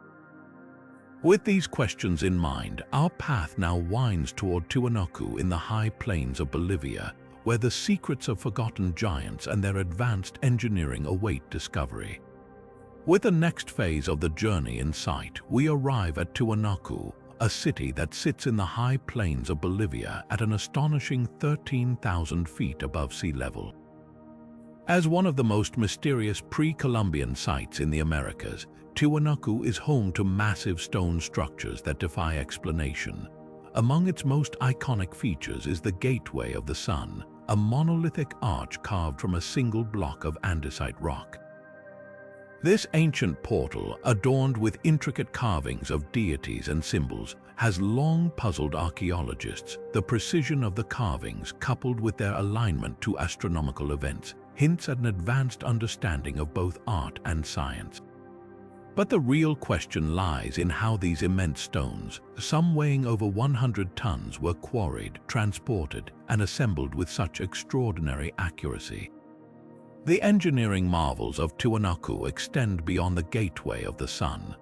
With these questions in mind, our path now winds toward Tiwanaku in the high plains of Bolivia, where the secrets of forgotten giants and their advanced engineering await discovery. With the next phase of the journey in sight, we arrive at Tiwanaku, a city that sits in the high plains of Bolivia at an astonishing 13,000 feet above sea level. As one of the most mysterious pre-Columbian sites in the Americas, Tiwanaku is home to massive stone structures that defy explanation. Among its most iconic features is the Gateway of the Sun, a monolithic arch carved from a single block of andesite rock. This ancient portal, adorned with intricate carvings of deities and symbols, has long puzzled archaeologists. The precision of the carvings, coupled with their alignment to astronomical events, hints at an advanced understanding of both art and science. But the real question lies in how these immense stones, some weighing over 100 tons, were quarried, transported, and assembled with such extraordinary accuracy. The engineering marvels of Tiwanaku extend beyond the Gateway of the Sun.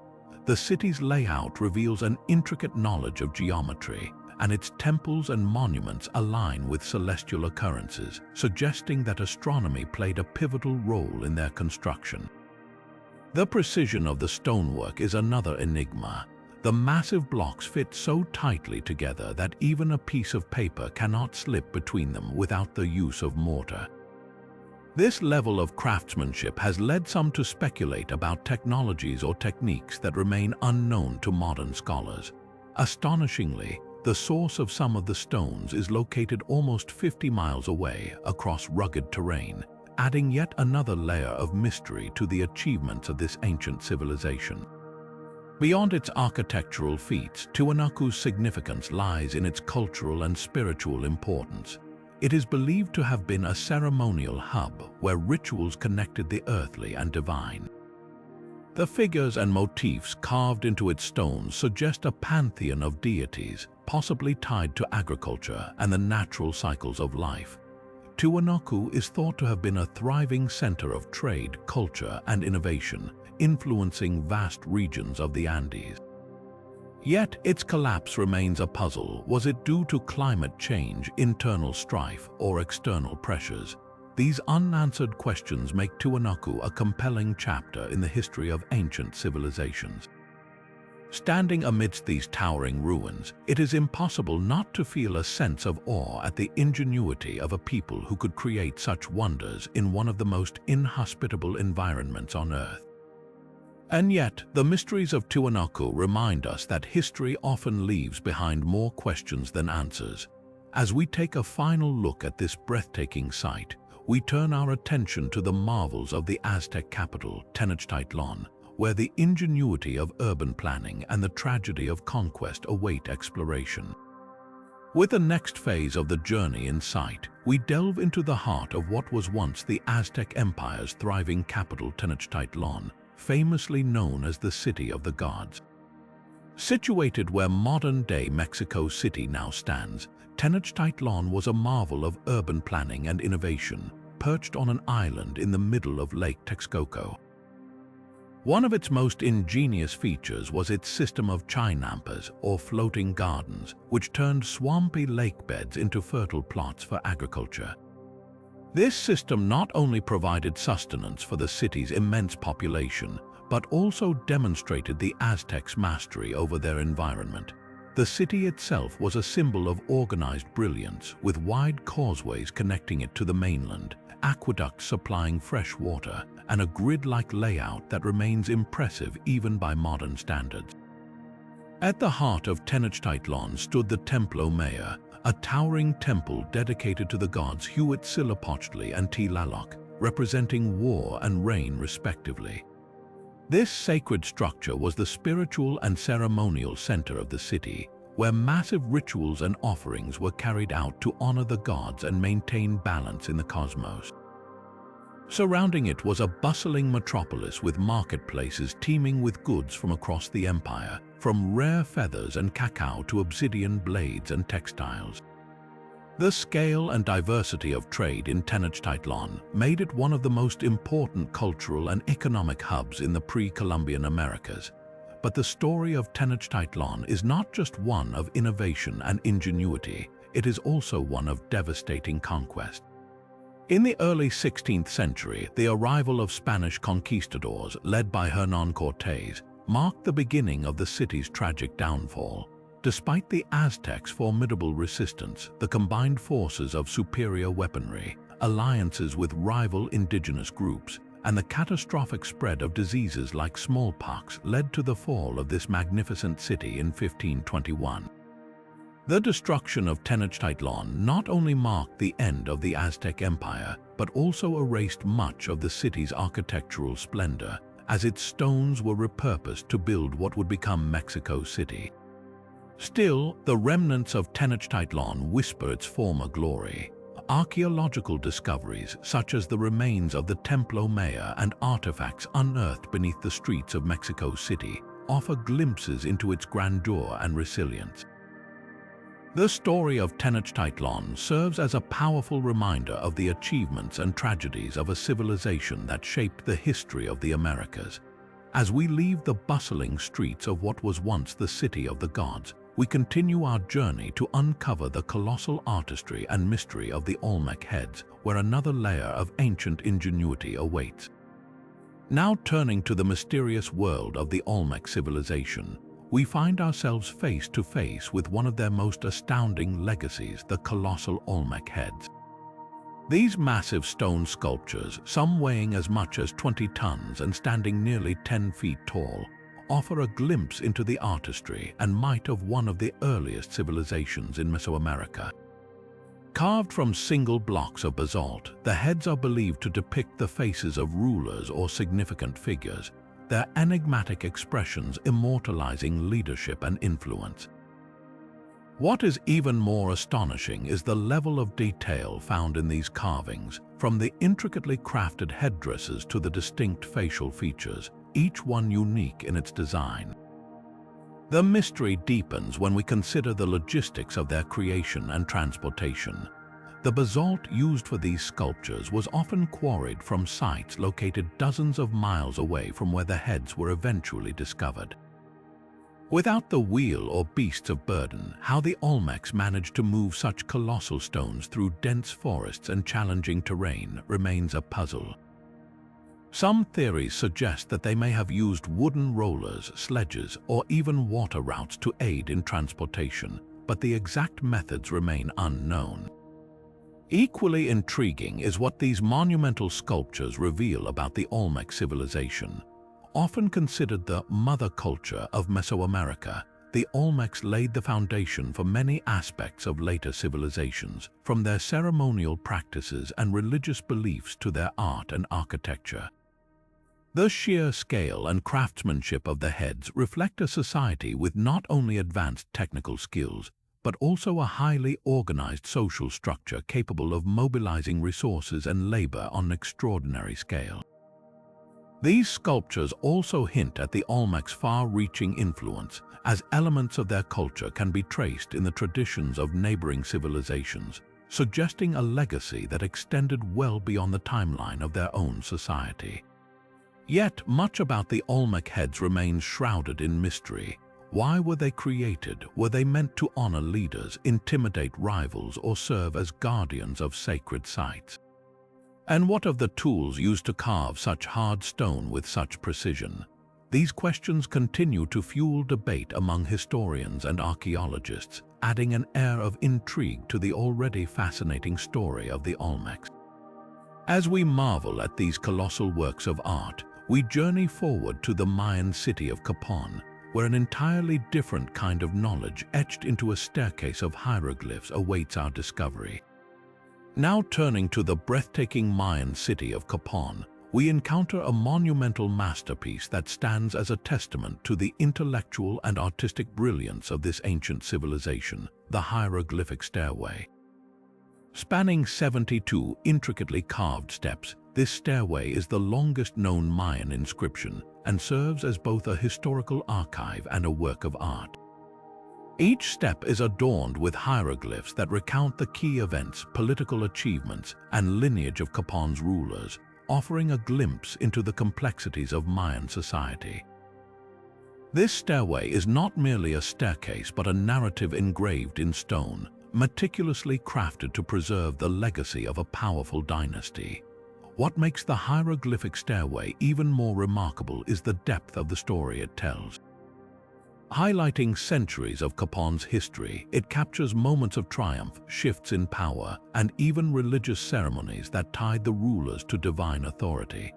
The city's layout reveals an intricate knowledge of geometry, and its temples and monuments align with celestial occurrences, suggesting that astronomy played a pivotal role in their construction. The precision of the stonework is another enigma. The massive blocks fit so tightly together that even a piece of paper cannot slip between them without the use of mortar. This level of craftsmanship has led some to speculate about technologies or techniques that remain unknown to modern scholars. Astonishingly, the source of some of the stones is located almost 50 miles away across rugged terrain, adding yet another layer of mystery to the achievements of this ancient civilization. Beyond its architectural feats, Tiwanaku's significance lies in its cultural and spiritual importance. It is believed to have been a ceremonial hub where rituals connected the earthly and divine. The figures and motifs carved into its stones suggest a pantheon of deities, possibly tied to agriculture and the natural cycles of life. Tiwanaku is thought to have been a thriving center of trade, culture, and innovation, influencing vast regions of the Andes. Yet its collapse remains a puzzle. Was it due to climate change, internal strife, or external pressures? These unanswered questions make Tiwanaku a compelling chapter in the history of ancient civilizations. Standing amidst these towering ruins, it is impossible not to feel a sense of awe at the ingenuity of a people who could create such wonders in one of the most inhospitable environments on Earth. And yet, the mysteries of Tiwanaku remind us that history often leaves behind more questions than answers. As we take a final look at this breathtaking site, we turn our attention to the marvels of the Aztec capital, Tenochtitlan, where the ingenuity of urban planning and the tragedy of conquest await exploration. With the next phase of the journey in sight, we delve into the heart of what was once the Aztec Empire's thriving capital, Tenochtitlan, famously known as the City of the Gods. Situated where modern-day Mexico City now stands, Tenochtitlan was a marvel of urban planning and innovation, perched on an island in the middle of Lake Texcoco. One of its most ingenious features was its system of chinampas, or floating gardens, which turned swampy lake beds into fertile plots for agriculture. This system not only provided sustenance for the city's immense population, but also demonstrated the Aztecs' mastery over their environment. The city itself was a symbol of organized brilliance, with wide causeways connecting it to the mainland, aqueducts supplying fresh water, and a grid-like layout that remains impressive even by modern standards. At the heart of Tenochtitlan stood the Templo Mayor, a towering temple dedicated to the gods Huitzilopochtli and Tlaloc, representing war and rain respectively. This sacred structure was the spiritual and ceremonial center of the city, where massive rituals and offerings were carried out to honor the gods and maintain balance in the cosmos. Surrounding it was a bustling metropolis with marketplaces teeming with goods from across the empire, from rare feathers and cacao to obsidian blades and textiles. The scale and diversity of trade in Tenochtitlan made it one of the most important cultural and economic hubs in the pre-Columbian Americas. But the story of Tenochtitlan is not just one of innovation and ingenuity, it is also one of devastating conquest. In the early 16th century, the arrival of Spanish conquistadors led by Hernán Cortés marked the beginning of the city's tragic downfall. Despite the Aztecs' formidable resistance, the combined forces of superior weaponry, alliances with rival indigenous groups, and the catastrophic spread of diseases like smallpox led to the fall of this magnificent city in 1521. The destruction of Tenochtitlan not only marked the end of the Aztec Empire, but also erased much of the city's architectural splendor, as its stones were repurposed to build what would become Mexico City. Still, the remnants of Tenochtitlan whisper its former glory. Archaeological discoveries, such as the remains of the Templo Mayor and artifacts unearthed beneath the streets of Mexico City, offer glimpses into its grandeur and resilience. The story of Tenochtitlan serves as a powerful reminder of the achievements and tragedies of a civilization that shaped the history of the Americas. As we leave the bustling streets of what was once the City of the Gods, we continue our journey to uncover the colossal artistry and mystery of the Olmec heads, where another layer of ancient ingenuity awaits. Now turning to the mysterious world of the Olmec civilization, we find ourselves face to face with one of their most astounding legacies, the colossal Olmec heads. These massive stone sculptures, some weighing as much as 20 tons and standing nearly 10 feet tall, offer a glimpse into the artistry and might of one of the earliest civilizations in Mesoamerica. Carved from single blocks of basalt, the heads are believed to depict the faces of rulers or significant figures, their enigmatic expressions immortalizing leadership and influence. What is even more astonishing is the level of detail found in these carvings, from the intricately crafted headdresses to the distinct facial features, each one unique in its design. The mystery deepens when we consider the logistics of their creation and transportation. The basalt used for these sculptures was often quarried from sites located dozens of miles away from where the heads were eventually discovered. Without the wheel or beasts of burden, how the Olmecs managed to move such colossal stones through dense forests and challenging terrain remains a puzzle. Some theories suggest that they may have used wooden rollers, sledges, or even water routes to aid in transportation, but the exact methods remain unknown. Equally intriguing is what these monumental sculptures reveal about the Olmec civilization. Often considered the mother culture of Mesoamerica, the Olmecs laid the foundation for many aspects of later civilizations, from their ceremonial practices and religious beliefs to their art and architecture. The sheer scale and craftsmanship of the heads reflect a society with not only advanced technical skills, but also a highly organized social structure capable of mobilizing resources and labor on an extraordinary scale. These sculptures also hint at the Olmec's far-reaching influence, as elements of their culture can be traced in the traditions of neighboring civilizations, suggesting a legacy that extended well beyond the timeline of their own society. Yet, much about the Olmec heads remains shrouded in mystery. Why were they created? Were they meant to honor leaders, intimidate rivals, or serve as guardians of sacred sites? And what of the tools used to carve such hard stone with such precision? These questions continue to fuel debate among historians and archaeologists, adding an air of intrigue to the already fascinating story of the Olmecs. As we marvel at these colossal works of art, we journey forward to the Mayan city of Capon, where an entirely different kind of knowledge etched into a staircase of hieroglyphs awaits our discovery. Now turning to the breathtaking Mayan city of Capon, we encounter a monumental masterpiece that stands as a testament to the intellectual and artistic brilliance of this ancient civilization, the hieroglyphic stairway. Spanning 72 intricately carved steps, this stairway is the longest known Mayan inscription and serves as both a historical archive and a work of art. Each step is adorned with hieroglyphs that recount the key events, political achievements, and lineage of Capon's rulers, offering a glimpse into the complexities of Mayan society. This stairway is not merely a staircase but a narrative engraved in stone, meticulously crafted to preserve the legacy of a powerful dynasty. What makes the hieroglyphic stairway even more remarkable is the depth of the story it tells. Highlighting centuries of Capon's history, it captures moments of triumph, shifts in power, and even religious ceremonies that tied the rulers to divine authority.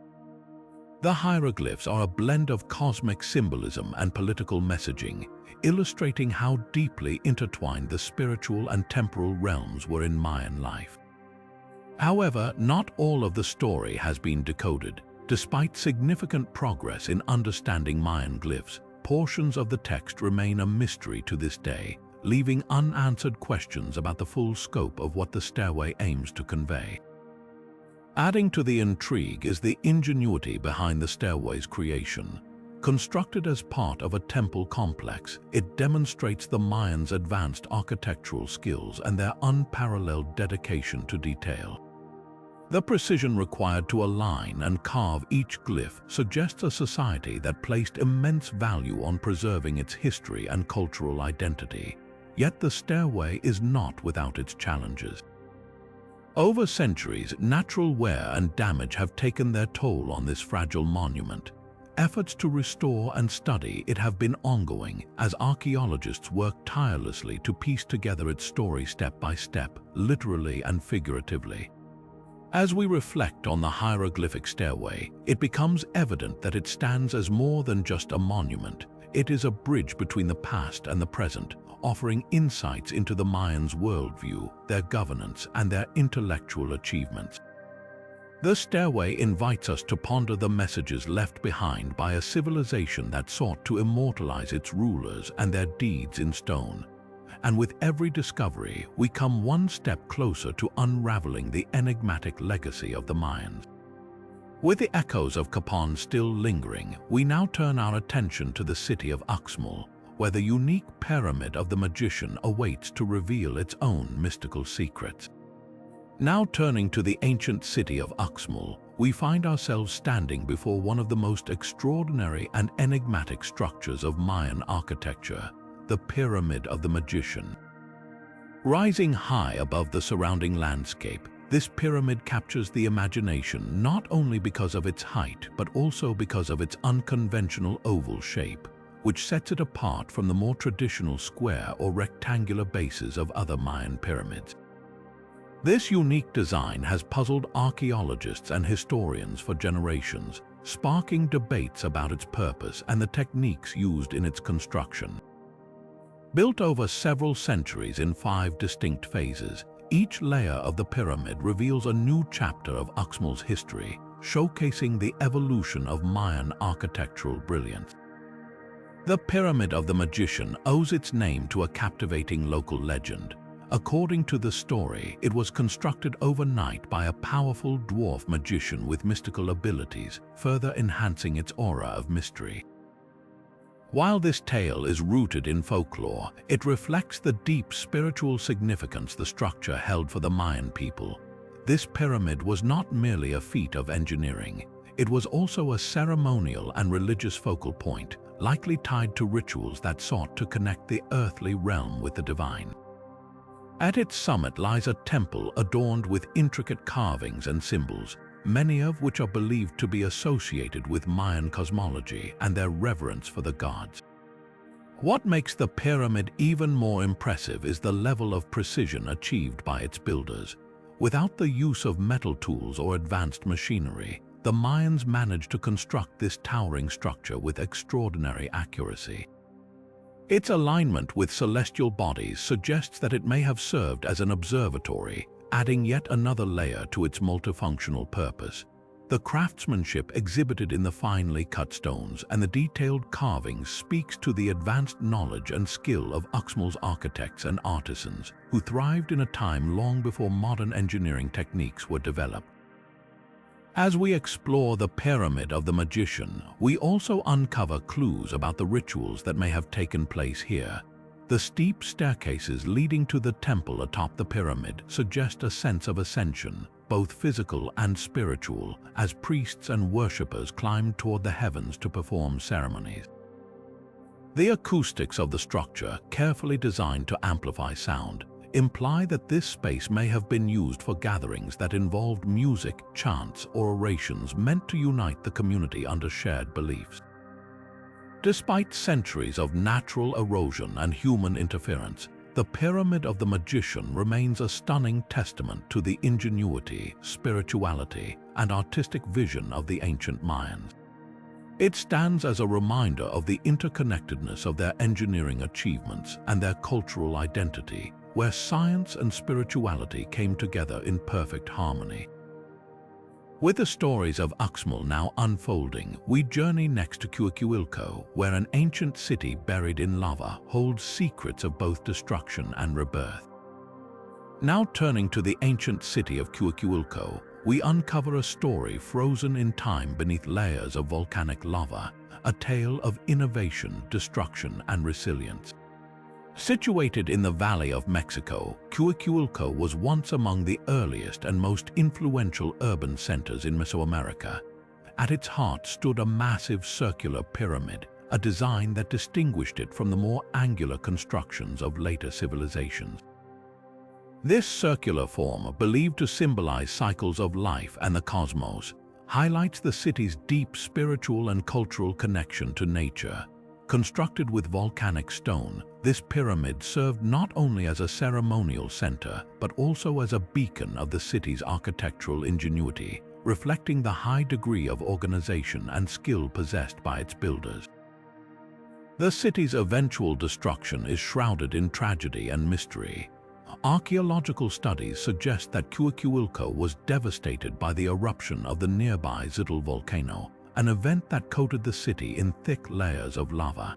The hieroglyphs are a blend of cosmic symbolism and political messaging, illustrating how deeply intertwined the spiritual and temporal realms were in Mayan life. However, not all of the story has been decoded. Despite significant progress in understanding Mayan glyphs, portions of the text remain a mystery to this day, leaving unanswered questions about the full scope of what the stairway aims to convey. Adding to the intrigue is the ingenuity behind the stairway's creation. Constructed as part of a temple complex, it demonstrates the Mayans' advanced architectural skills and their unparalleled dedication to detail. The precision required to align and carve each glyph suggests a society that placed immense value on preserving its history and cultural identity. Yet the stairway is not without its challenges. Over centuries, natural wear and damage have taken their toll on this fragile monument. Efforts to restore and study it have been ongoing as archaeologists work tirelessly to piece together its story step by step, literally and figuratively. As we reflect on the hieroglyphic stairway, it becomes evident that it stands as more than just a monument. It is a bridge between the past and the present, offering insights into the Mayans' worldview, their governance, and their intellectual achievements. The stairway invites us to ponder the messages left behind by a civilization that sought to immortalize its rulers and their deeds in stone. And with every discovery, we come one step closer to unraveling the enigmatic legacy of the Mayans. With the echoes of Capon still lingering, we now turn our attention to the city of Uxmal, where the unique pyramid of the magician awaits to reveal its own mystical secrets. Now turning to the ancient city of Uxmal, we find ourselves standing before one of the most extraordinary and enigmatic structures of Mayan architecture, the Pyramid of the Magician. Rising high above the surrounding landscape, this pyramid captures the imagination not only because of its height but also because of its unconventional oval shape, which sets it apart from the more traditional square or rectangular bases of other Mayan pyramids. This unique design has puzzled archaeologists and historians for generations, sparking debates about its purpose and the techniques used in its construction. Built over several centuries in 5 distinct phases, each layer of the pyramid reveals a new chapter of Uxmal's history, showcasing the evolution of Mayan architectural brilliance. The Pyramid of the Magician owes its name to a captivating local legend. According to the story, it was constructed overnight by a powerful dwarf magician with mystical abilities, further enhancing its aura of mystery. While this tale is rooted in folklore, it reflects the deep spiritual significance the structure held for the Mayan people. This pyramid was not merely a feat of engineering. It was also a ceremonial and religious focal point, likely tied to rituals that sought to connect the earthly realm with the divine. At its summit lies a temple adorned with intricate carvings and symbols, many of which are believed to be associated with Mayan cosmology and their reverence for the gods. What makes the pyramid even more impressive is the level of precision achieved by its builders. Without the use of metal tools or advanced machinery, the Mayans managed to construct this towering structure with extraordinary accuracy. Its alignment with celestial bodies suggests that it may have served as an observatory, adding yet another layer to its multifunctional purpose. The craftsmanship exhibited in the finely cut stones and the detailed carvings speaks to the advanced knowledge and skill of Uxmal's architects and artisans, who thrived in a time long before modern engineering techniques were developed. As we explore the Pyramid of the Magician, we also uncover clues about the rituals that may have taken place here. The steep staircases leading to the temple atop the pyramid suggest a sense of ascension, both physical and spiritual, as priests and worshippers climbed toward the heavens to perform ceremonies. The acoustics of the structure, carefully designed to amplify sound, imply that this space may have been used for gatherings that involved music, chants, or orations meant to unite the community under shared beliefs. Despite centuries of natural erosion and human interference, the Pyramid of the Magician remains a stunning testament to the ingenuity, spirituality, and artistic vision of the ancient Mayans. It stands as a reminder of the interconnectedness of their engineering achievements and their cultural identity, where science and spirituality came together in perfect harmony. With the stories of Uxmal now unfolding, we journey next to Teotihuacan, where an ancient city buried in lava holds secrets of both destruction and rebirth. Now turning to the ancient city of Teotihuacan, we uncover a story frozen in time beneath layers of volcanic lava, a tale of innovation, destruction, and resilience. Situated in the Valley of Mexico, Teotihuacan was once among the earliest and most influential urban centers in Mesoamerica. At its heart stood a massive circular pyramid, a design that distinguished it from the more angular constructions of later civilizations. This circular form, believed to symbolize cycles of life and the cosmos, highlights the city's deep spiritual and cultural connection to nature. Constructed with volcanic stone, this pyramid served not only as a ceremonial center, but also as a beacon of the city's architectural ingenuity, reflecting the high degree of organization and skill possessed by its builders. The city's eventual destruction is shrouded in tragedy and mystery. Archaeological studies suggest that Teotihuacan was devastated by the eruption of the nearby Tikal volcano, an event that coated the city in thick layers of lava.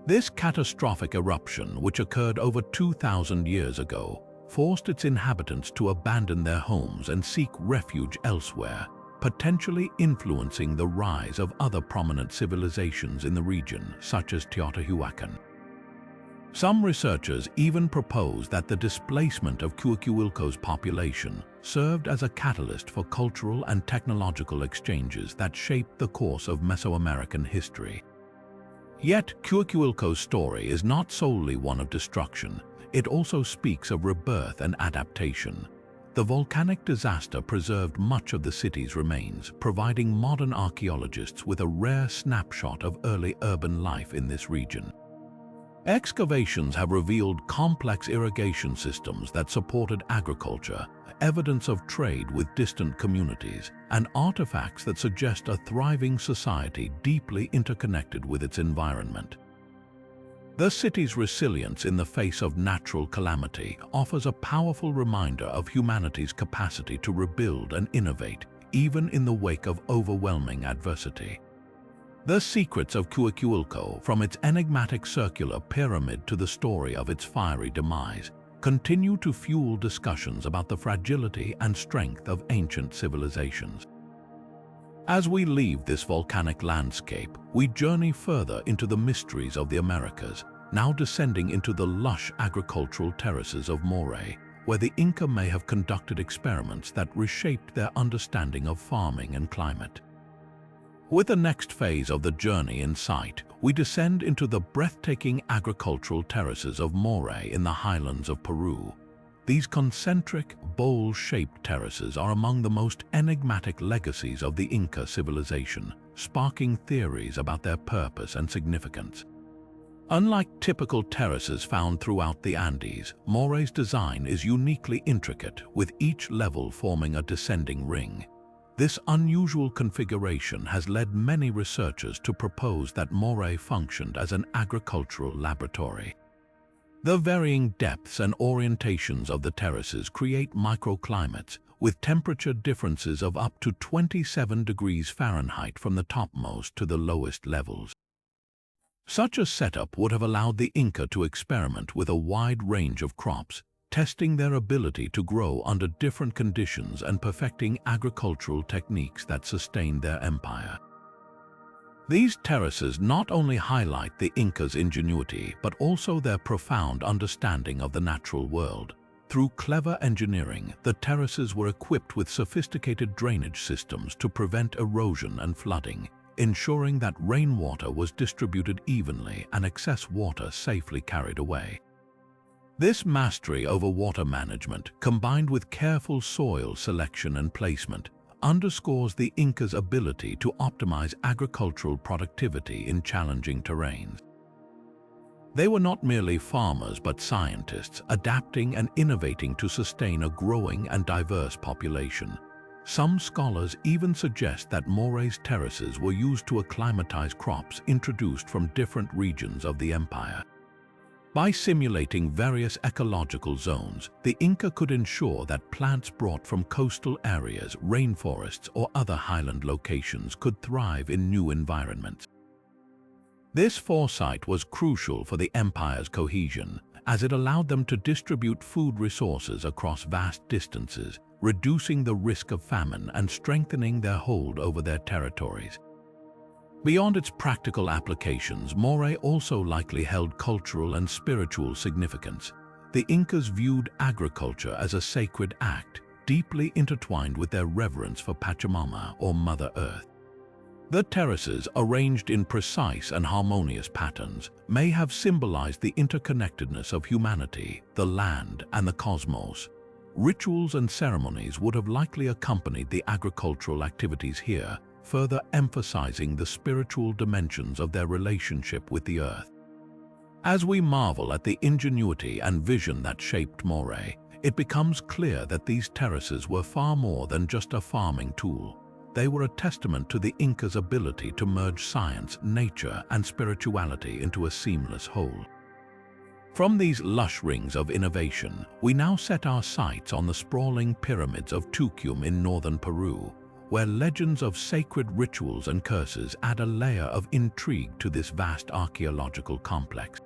This catastrophic eruption, which occurred over 2,000 years ago, forced its inhabitants to abandon their homes and seek refuge elsewhere, potentially influencing the rise of other prominent civilizations in the region, such as Teotihuacan. Some researchers even propose that the displacement of Teotihuacan's population served as a catalyst for cultural and technological exchanges that shaped the course of Mesoamerican history. Yet, Teotihuacan's story is not solely one of destruction. It also speaks of rebirth and adaptation. The volcanic disaster preserved much of the city's remains, providing modern archaeologists with a rare snapshot of early urban life in this region. Excavations have revealed complex irrigation systems that supported agriculture, evidence of trade with distant communities, and artifacts that suggest a thriving society deeply interconnected with its environment. The city's resilience in the face of natural calamity offers a powerful reminder of humanity's capacity to rebuild and innovate, even in the wake of overwhelming adversity. The secrets of Cahokia, from its enigmatic circular pyramid to the story of its fiery demise, continue to fuel discussions about the fragility and strength of ancient civilizations. As we leave this volcanic landscape, we journey further into the mysteries of the Americas, now descending into the lush agricultural terraces of Moche, where the Inca may have conducted experiments that reshaped their understanding of farming and climate. With the next phase of the journey in sight, we descend into the breathtaking agricultural terraces of Moche in the highlands of Peru. These concentric, bowl-shaped terraces are among the most enigmatic legacies of the Inca civilization, sparking theories about their purpose and significance. Unlike typical terraces found throughout the Andes, Moche's design is uniquely intricate, with each level forming a descending ring. This unusual configuration has led many researchers to propose that Moche functioned as an agricultural laboratory. The varying depths and orientations of the terraces create microclimates, with temperature differences of up to 27 degrees Fahrenheit from the topmost to the lowest levels. Such a setup would have allowed the Inca to experiment with a wide range of crops, testing their ability to grow under different conditions and perfecting agricultural techniques that sustained their empire. These terraces not only highlight the Incas' ingenuity, but also their profound understanding of the natural world. Through clever engineering, the terraces were equipped with sophisticated drainage systems to prevent erosion and flooding, ensuring that rainwater was distributed evenly and excess water safely carried away. This mastery over water management, combined with careful soil selection and placement, underscores the Incas' ability to optimize agricultural productivity in challenging terrains. They were not merely farmers but scientists, adapting and innovating to sustain a growing and diverse population. Some scholars even suggest that Moche's terraces were used to acclimatize crops introduced from different regions of the empire. By simulating various ecological zones, the Inca could ensure that plants brought from coastal areas, rainforests, or other highland locations could thrive in new environments. This foresight was crucial for the empire's cohesion, as it allowed them to distribute food resources across vast distances, reducing the risk of famine and strengthening their hold over their territories. Beyond its practical applications, Moche also likely held cultural and spiritual significance. The Incas viewed agriculture as a sacred act, deeply intertwined with their reverence for Pachamama, or Mother Earth. The terraces, arranged in precise and harmonious patterns, may have symbolized the interconnectedness of humanity, the land, and the cosmos. Rituals and ceremonies would have likely accompanied the agricultural activities here, further emphasizing the spiritual dimensions of their relationship with the earth. As we marvel at the ingenuity and vision that shaped Moche, it becomes clear that these terraces were far more than just a farming tool. They were a testament to the Incas' ability to merge science, nature, and spirituality into a seamless whole. From these lush rings of innovation, we now set our sights on the sprawling pyramids of Tikal in northern Peru, where legends of sacred rituals and curses add a layer of intrigue to this vast archaeological complex.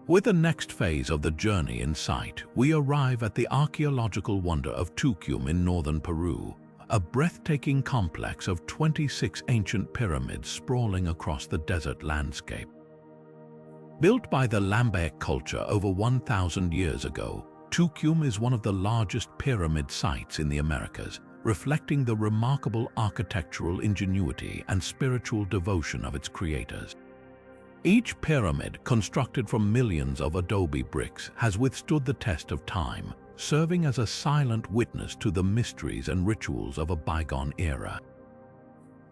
With the next phase of the journey in sight, we arrive at the archaeological wonder of Tikal in northern Peru, a breathtaking complex of 26 ancient pyramids sprawling across the desert landscape. Built by the Lambayeque culture over 1,000 years ago, Tikal is one of the largest pyramid sites in the Americas, reflecting the remarkable architectural ingenuity and spiritual devotion of its creators. Each pyramid, constructed from millions of adobe bricks, has withstood the test of time, serving as a silent witness to the mysteries and rituals of a bygone era.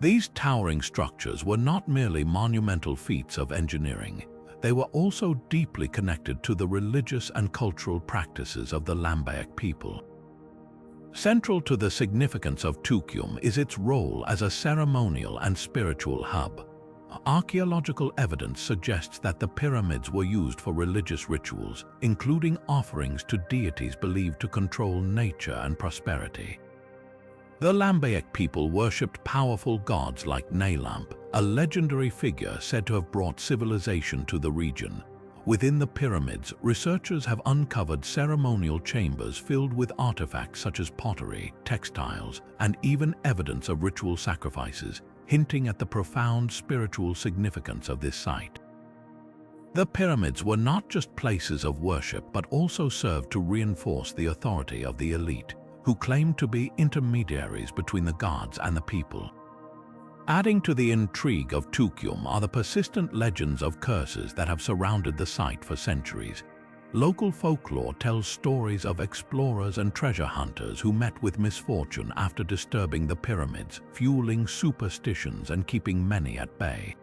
These towering structures were not merely monumental feats of engineering. They were also deeply connected to the religious and cultural practices of the Lambayeque people. Central to the significance of Tikal is its role as a ceremonial and spiritual hub. Archaeological evidence suggests that the pyramids were used for religious rituals, including offerings to deities believed to control nature and prosperity. The Lambayeque people worshipped powerful gods like Nalamp, a legendary figure said to have brought civilization to the region. Within the pyramids, researchers have uncovered ceremonial chambers filled with artifacts such as pottery, textiles, and even evidence of ritual sacrifices, hinting at the profound spiritual significance of this site. The pyramids were not just places of worship but also served to reinforce the authority of the elite, who claimed to be intermediaries between the gods and the people. Adding to the intrigue of Tucum are the persistent legends of curses that have surrounded the site for centuries. Local folklore tells stories of explorers and treasure hunters who met with misfortune after disturbing the pyramids, fueling superstitions and keeping many at bay.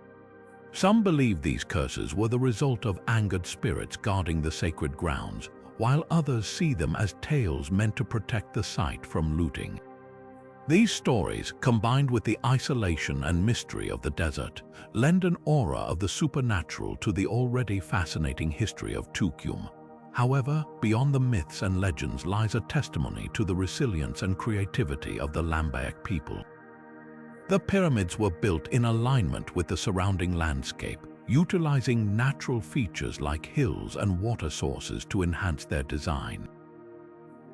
Some believe these curses were the result of angered spirits guarding the sacred grounds, while others see them as tales meant to protect the site from looting. These stories, combined with the isolation and mystery of the desert, lend an aura of the supernatural to the already fascinating history of Tucum. However, beyond the myths and legends lies a testimony to the resilience and creativity of the Lambayeque people. The pyramids were built in alignment with the surrounding landscape, utilizing natural features like hills and water sources to enhance their design.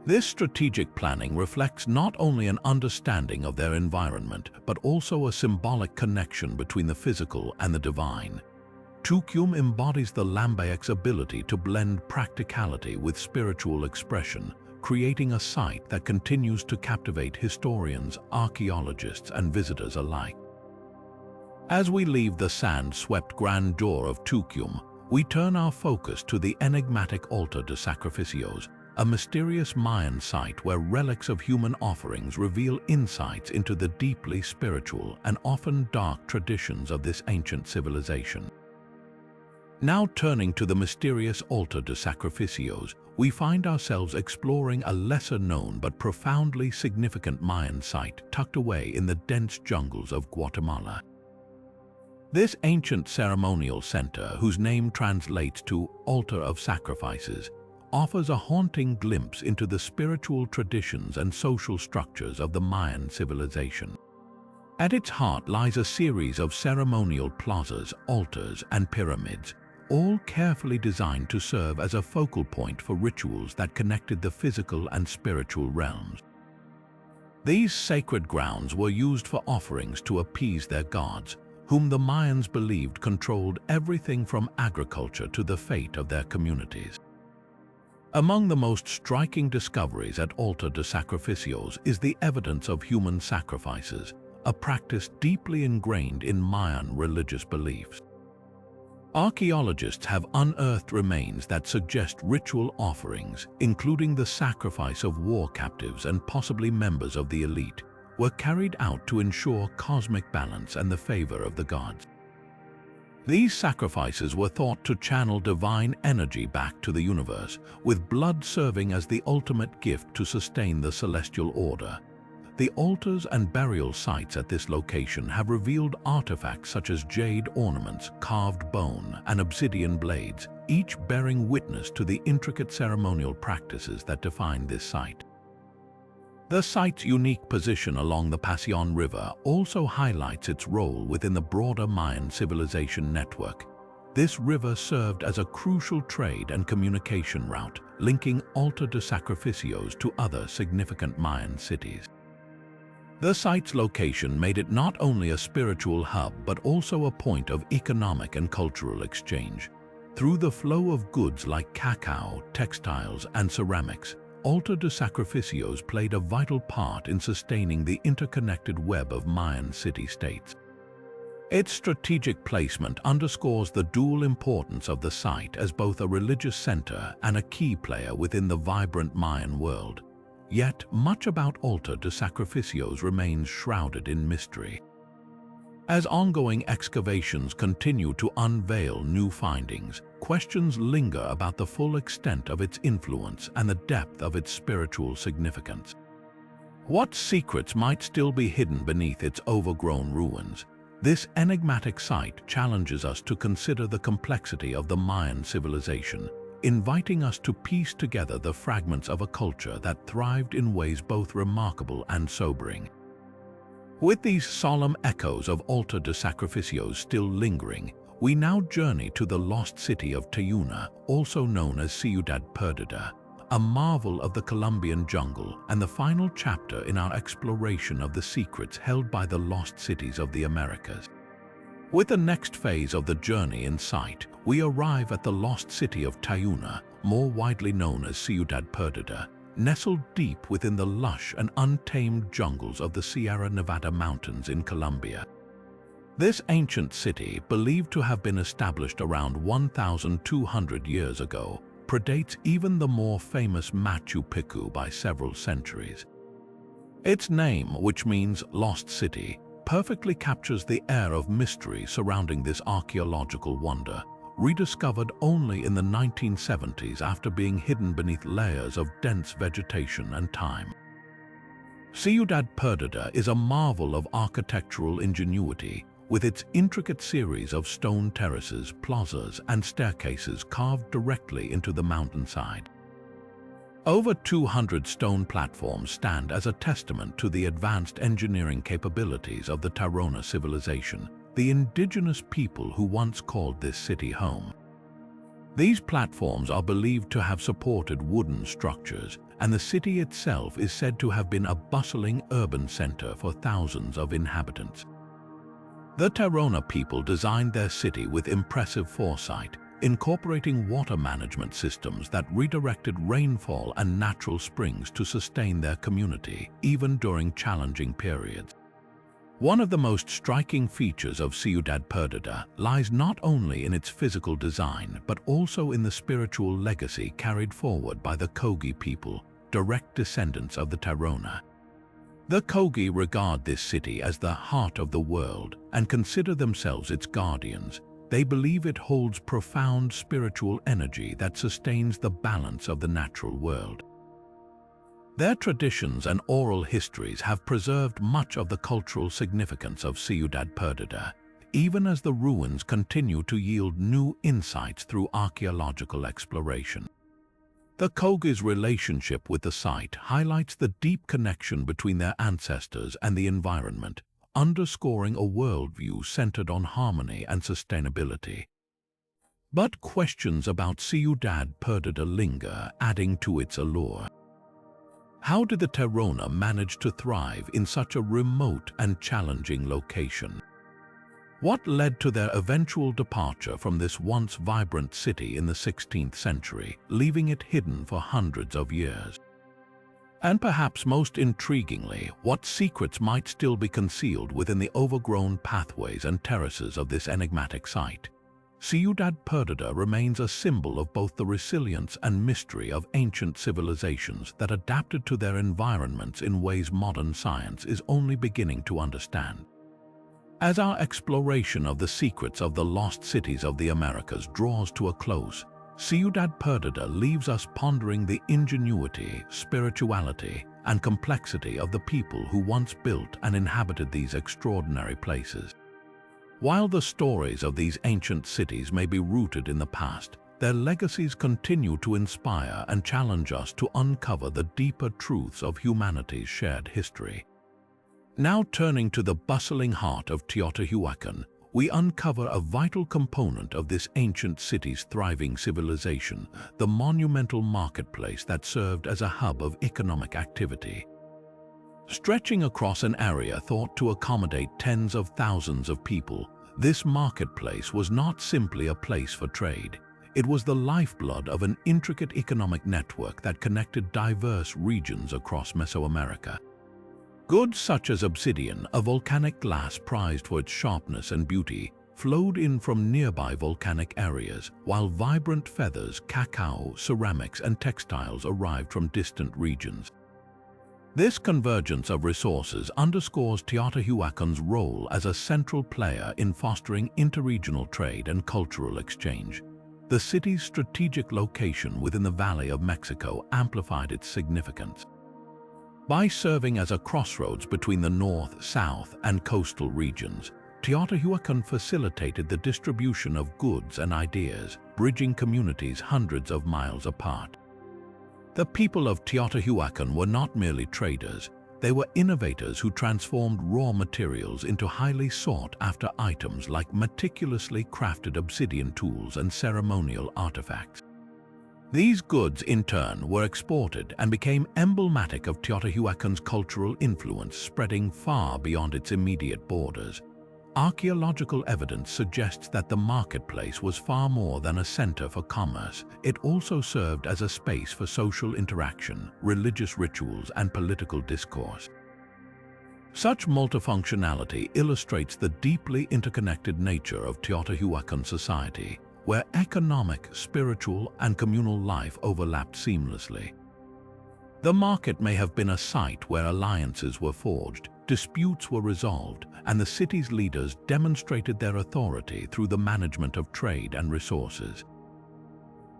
This strategic planning reflects not only an understanding of their environment, but also a symbolic connection between the physical and the divine. Tucum embodies the Lambayeque's ability to blend practicality with spiritual expression, creating a site that continues to captivate historians, archaeologists, and visitors alike. As we leave the sand-swept grandeur of Tucum, we turn our focus to the enigmatic Altar de Sacrificios, a mysterious Mayan site where relics of human offerings reveal insights into the deeply spiritual and often dark traditions of this ancient civilization. Now turning to the mysterious Altar de Sacrificios, we find ourselves exploring a lesser-known but profoundly significant Mayan site tucked away in the dense jungles of Guatemala. This ancient ceremonial center, whose name translates to Altar of Sacrifices, offers a haunting glimpse into the spiritual traditions and social structures of the Mayan civilization. At its heart lies a series of ceremonial plazas, altars, and pyramids, all carefully designed to serve as a focal point for rituals that connected the physical and spiritual realms. These sacred grounds were used for offerings to appease their gods, whom the Mayans believed controlled everything from agriculture to the fate of their communities. Among the most striking discoveries at Altar de Sacrificios is the evidence of human sacrifices, a practice deeply ingrained in Mayan religious beliefs. Archaeologists have unearthed remains that suggest ritual offerings, including the sacrifice of war captives and possibly members of the elite, were carried out to ensure cosmic balance and the favor of the gods. These sacrifices were thought to channel divine energy back to the universe, with blood serving as the ultimate gift to sustain the celestial order. The altars and burial sites at this location have revealed artifacts such as jade ornaments, carved bone, and obsidian blades, each bearing witness to the intricate ceremonial practices that define this site. The site's unique position along the Pasión River also highlights its role within the broader Mayan civilization network. This river served as a crucial trade and communication route, linking Altar de Sacrificios to other significant Mayan cities. The site's location made it not only a spiritual hub but also a point of economic and cultural exchange. Through the flow of goods like cacao, textiles, and ceramics, Altar de Sacrificios played a vital part in sustaining the interconnected web of Mayan city-states. Its strategic placement underscores the dual importance of the site as both a religious center and a key player within the vibrant Mayan world. Yet, much about Altar de Sacrificios remains shrouded in mystery. As ongoing excavations continue to unveil new findings, questions linger about the full extent of its influence and the depth of its spiritual significance. What secrets might still be hidden beneath its overgrown ruins? This enigmatic site challenges us to consider the complexity of the Mayan civilization, inviting us to piece together the fragments of a culture that thrived in ways both remarkable and sobering. With these solemn echoes of Altar de Sacrificios still lingering, we now journey to the lost city of Tayuna, also known as Ciudad Perdida, a marvel of the Colombian jungle and the final chapter in our exploration of the secrets held by the lost cities of the Americas. With the next phase of the journey in sight, we arrive at the lost city of Tayuna, more widely known as Ciudad Perdida, nestled deep within the lush and untamed jungles of the Sierra Nevada mountains in Colombia. This ancient city, believed to have been established around 1,200 years ago, predates even the more famous Machu Picchu by several centuries. Its name, which means lost city, perfectly captures the air of mystery surrounding this archaeological wonder, rediscovered only in the 1970s after being hidden beneath layers of dense vegetation and time. Ciudad Perdida is a marvel of architectural ingenuity, with its intricate series of stone terraces, plazas, and staircases carved directly into the mountainside. Over 200 stone platforms stand as a testament to the advanced engineering capabilities of the Tairona civilization, the indigenous people who once called this city home. These platforms are believed to have supported wooden structures, and the city itself is said to have been a bustling urban center for thousands of inhabitants. The Tairona people designed their city with impressive foresight, incorporating water management systems that redirected rainfall and natural springs to sustain their community, even during challenging periods. One of the most striking features of Ciudad Perdida lies not only in its physical design, but also in the spiritual legacy carried forward by the Kogi people, direct descendants of the Tairona. The Kogi regard this city as the heart of the world and consider themselves its guardians. They believe it holds profound spiritual energy that sustains the balance of the natural world. Their traditions and oral histories have preserved much of the cultural significance of Ciudad Perdida, even as the ruins continue to yield new insights through archaeological exploration. The Kogi's relationship with the site highlights the deep connection between their ancestors and the environment, underscoring a worldview centered on harmony and sustainability. But questions about Ciudad Perdida linger, adding to its allure. How did the Tairona manage to thrive in such a remote and challenging location? What led to their eventual departure from this once vibrant city in the 16th century, leaving it hidden for hundreds of years? And perhaps most intriguingly, what secrets might still be concealed within the overgrown pathways and terraces of this enigmatic site? Ciudad Perdida remains a symbol of both the resilience and mystery of ancient civilizations that adapted to their environments in ways modern science is only beginning to understand. As our exploration of the secrets of the lost cities of the Americas draws to a close, Ciudad Perdida leaves us pondering the ingenuity, spirituality, and complexity of the people who once built and inhabited these extraordinary places. While the stories of these ancient cities may be rooted in the past, their legacies continue to inspire and challenge us to uncover the deeper truths of humanity's shared history. Now turning to the bustling heart of Teotihuacan, we uncover a vital component of this ancient city's thriving civilization, the monumental marketplace that served as a hub of economic activity. Stretching across an area thought to accommodate tens of thousands of people, this marketplace was not simply a place for trade. It was the lifeblood of an intricate economic network that connected diverse regions across Mesoamerica. Goods such as obsidian, a volcanic glass prized for its sharpness and beauty, flowed in from nearby volcanic areas, while vibrant feathers, cacao, ceramics, and textiles arrived from distant regions. This convergence of resources underscores Teotihuacan's role as a central player in fostering interregional trade and cultural exchange. The city's strategic location within the Valley of Mexico amplified its significance. By serving as a crossroads between the north, south, and coastal regions, Teotihuacan facilitated the distribution of goods and ideas, bridging communities hundreds of miles apart. The people of Teotihuacan were not merely traders, they were innovators who transformed raw materials into highly sought-after items like meticulously crafted obsidian tools and ceremonial artifacts. These goods, in turn, were exported and became emblematic of Teotihuacan's cultural influence, spreading far beyond its immediate borders. Archaeological evidence suggests that the marketplace was far more than a center for commerce. It also served as a space for social interaction, religious rituals, and political discourse. Such multifunctionality illustrates the deeply interconnected nature of Teotihuacan society, where economic, spiritual, and communal life overlapped seamlessly. The market may have been a site where alliances were forged, disputes were resolved, and the city's leaders demonstrated their authority through the management of trade and resources.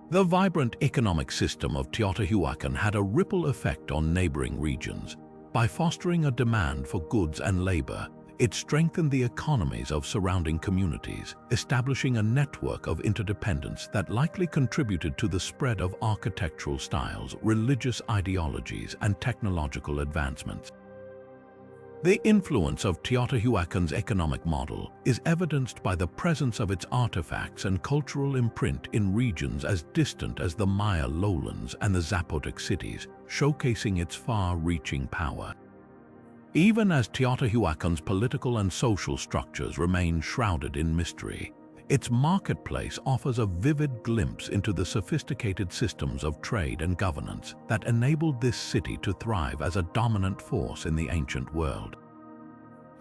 The vibrant economic system of Teotihuacan had a ripple effect on neighboring regions. By fostering a demand for goods and labor, it strengthened the economies of surrounding communities, establishing a network of interdependence that likely contributed to the spread of architectural styles, religious ideologies, and technological advancements. The influence of Teotihuacan's economic model is evidenced by the presence of its artifacts and cultural imprint in regions as distant as the Maya lowlands and the Zapotec cities, showcasing its far-reaching power. Even as Teotihuacan's political and social structures remain shrouded in mystery, its marketplace offers a vivid glimpse into the sophisticated systems of trade and governance that enabled this city to thrive as a dominant force in the ancient world.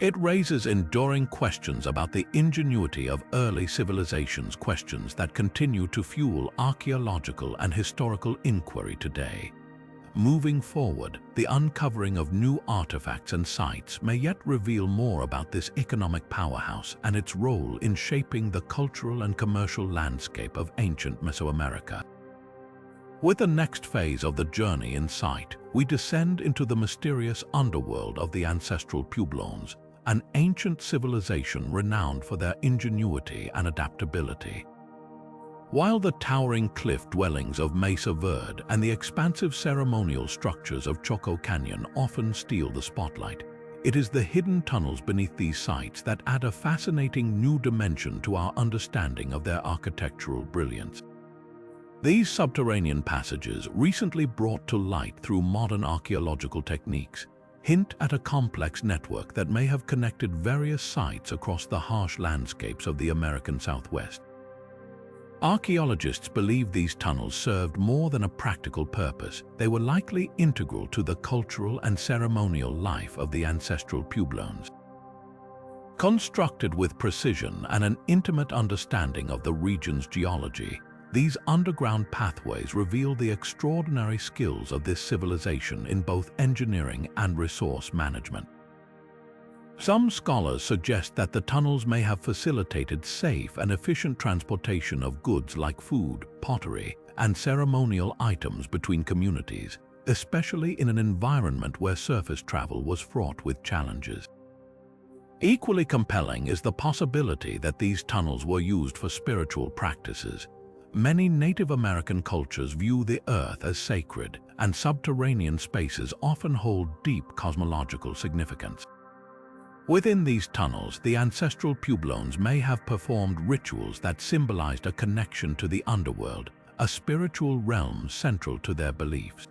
It raises enduring questions about the ingenuity of early civilizations, questions that continue to fuel archaeological and historical inquiry today. Moving forward, the uncovering of new artifacts and sites may yet reveal more about this economic powerhouse and its role in shaping the cultural and commercial landscape of ancient Mesoamerica. With the next phase of the journey in sight, we descend into the mysterious underworld of the ancestral Pueblones, an ancient civilization renowned for their ingenuity and adaptability. While the towering cliff dwellings of Mesa Verde and the expansive ceremonial structures of Choco Canyon often steal the spotlight, it is the hidden tunnels beneath these sites that add a fascinating new dimension to our understanding of their architectural brilliance. These subterranean passages, recently brought to light through modern archaeological techniques, hint at a complex network that may have connected various sites across the harsh landscapes of the American Southwest. Archaeologists believe these tunnels served more than a practical purpose. They were likely integral to the cultural and ceremonial life of the ancestral Pueblones. Constructed with precision and an intimate understanding of the region's geology, these underground pathways reveal the extraordinary skills of this civilization in both engineering and resource management. Some scholars suggest that the tunnels may have facilitated safe and efficient transportation of goods like food, pottery, and ceremonial items between communities, especially in an environment where surface travel was fraught with challenges. Equally compelling is the possibility that these tunnels were used for spiritual practices. Many Native American cultures view the earth as sacred, and subterranean spaces often hold deep cosmological significance. Within these tunnels, the ancestral Pueblones may have performed rituals that symbolized a connection to the underworld, a spiritual realm central to their beliefs.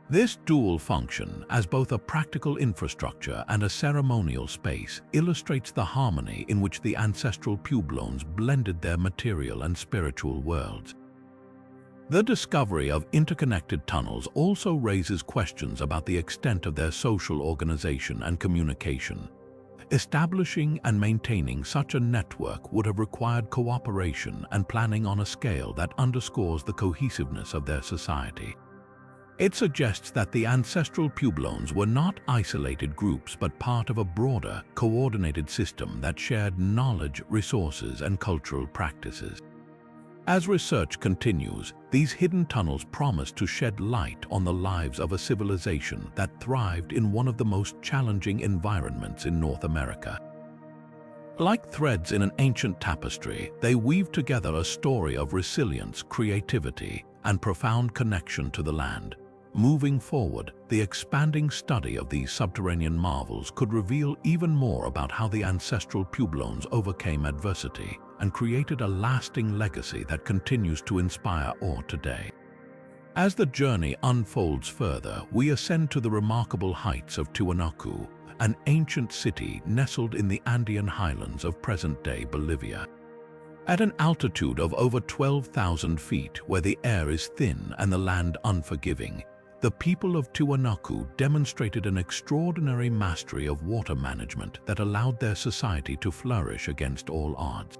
This dual function, as both a practical infrastructure and a ceremonial space, illustrates the harmony in which the ancestral Pueblones blended their material and spiritual worlds. The discovery of interconnected tunnels also raises questions about the extent of their social organization and communication. Establishing and maintaining such a network would have required cooperation and planning on a scale that underscores the cohesiveness of their society. It suggests that the ancestral Pueblones were not isolated groups but part of a broader, coordinated system that shared knowledge, resources, and cultural practices. As research continues, these hidden tunnels promise to shed light on the lives of a civilization that thrived in one of the most challenging environments in North America. Like threads in an ancient tapestry, they weave together a story of resilience, creativity, and profound connection to the land. Moving forward, the expanding study of these subterranean marvels could reveal even more about how the ancestral Puebloans overcame adversity and created a lasting legacy that continues to inspire awe today. As the journey unfolds further, we ascend to the remarkable heights of Tiwanaku, an ancient city nestled in the Andean highlands of present-day Bolivia. At an altitude of over 12,000 feet, where the air is thin and the land unforgiving, the people of Tiwanaku demonstrated an extraordinary mastery of water management that allowed their society to flourish against all odds.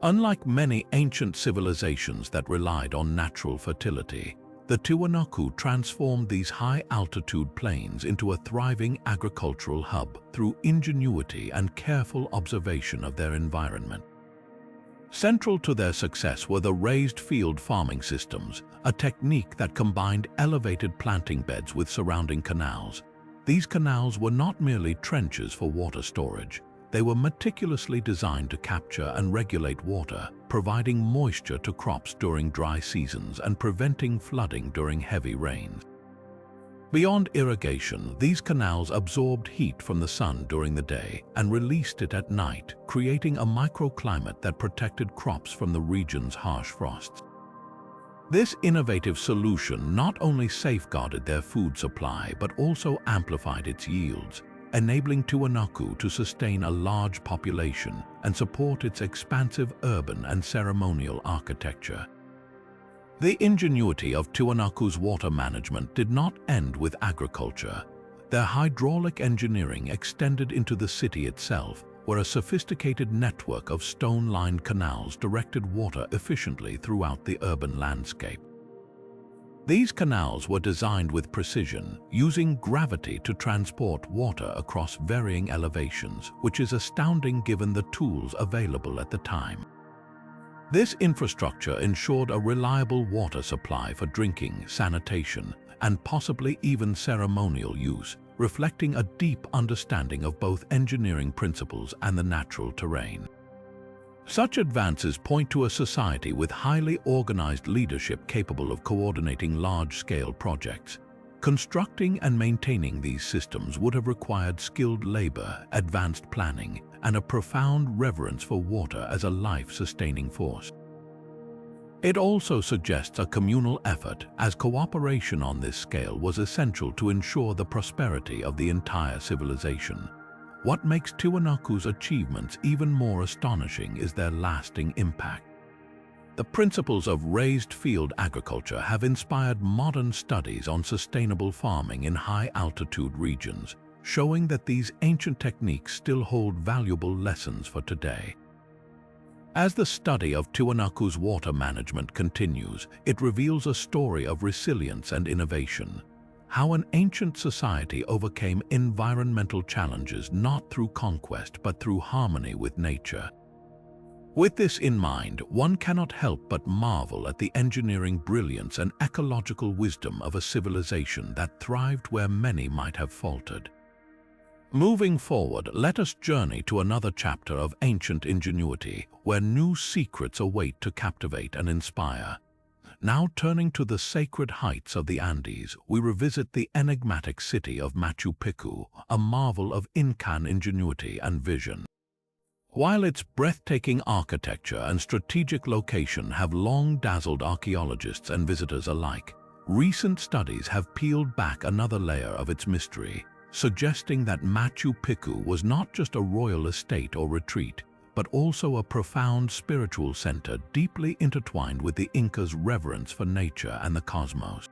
Unlike many ancient civilizations that relied on natural fertility, the Tiwanaku transformed these high-altitude plains into a thriving agricultural hub through ingenuity and careful observation of their environment. Central to their success were the raised field farming systems, a technique that combined elevated planting beds with surrounding canals. These canals were not merely trenches for water storage. They were meticulously designed to capture and regulate water, providing moisture to crops during dry seasons and preventing flooding during heavy rains. Beyond irrigation, these canals absorbed heat from the sun during the day and released it at night, creating a microclimate that protected crops from the region's harsh frosts. This innovative solution not only safeguarded their food supply but also amplified its yields, enabling Tiwanaku to sustain a large population and support its expansive urban and ceremonial architecture. The ingenuity of Tiwanaku's water management did not end with agriculture. Their hydraulic engineering extended into the city itself, where a sophisticated network of stone-lined canals directed water efficiently throughout the urban landscape. These canals were designed with precision, using gravity to transport water across varying elevations, which is astounding given the tools available at the time. This infrastructure ensured a reliable water supply for drinking, sanitation, and possibly even ceremonial use, reflecting a deep understanding of both engineering principles and the natural terrain. Such advances point to a society with highly organized leadership capable of coordinating large-scale projects. Constructing and maintaining these systems would have required skilled labor, advanced planning, and a profound reverence for water as a life-sustaining force. It also suggests a communal effort, as cooperation on this scale was essential to ensure the prosperity of the entire civilization. What makes Tiwanaku's achievements even more astonishing is their lasting impact. The principles of raised field agriculture have inspired modern studies on sustainable farming in high-altitude regions, showing that these ancient techniques still hold valuable lessons for today. As the study of Tiwanaku's water management continues, it reveals a story of resilience and innovation, how an ancient society overcame environmental challenges not through conquest but through harmony with nature. With this in mind, one cannot help but marvel at the engineering brilliance and ecological wisdom of a civilization that thrived where many might have faltered. Moving forward, let us journey to another chapter of ancient ingenuity, where new secrets await to captivate and inspire. Now turning to the sacred heights of the Andes, we revisit the enigmatic city of Machu Picchu, a marvel of Incan ingenuity and vision. While its breathtaking architecture and strategic location have long dazzled archaeologists and visitors alike, recent studies have peeled back another layer of its mystery, suggesting that Machu Picchu was not just a royal estate or retreat, but also a profound spiritual center deeply intertwined with the Incas' reverence for nature and the cosmos.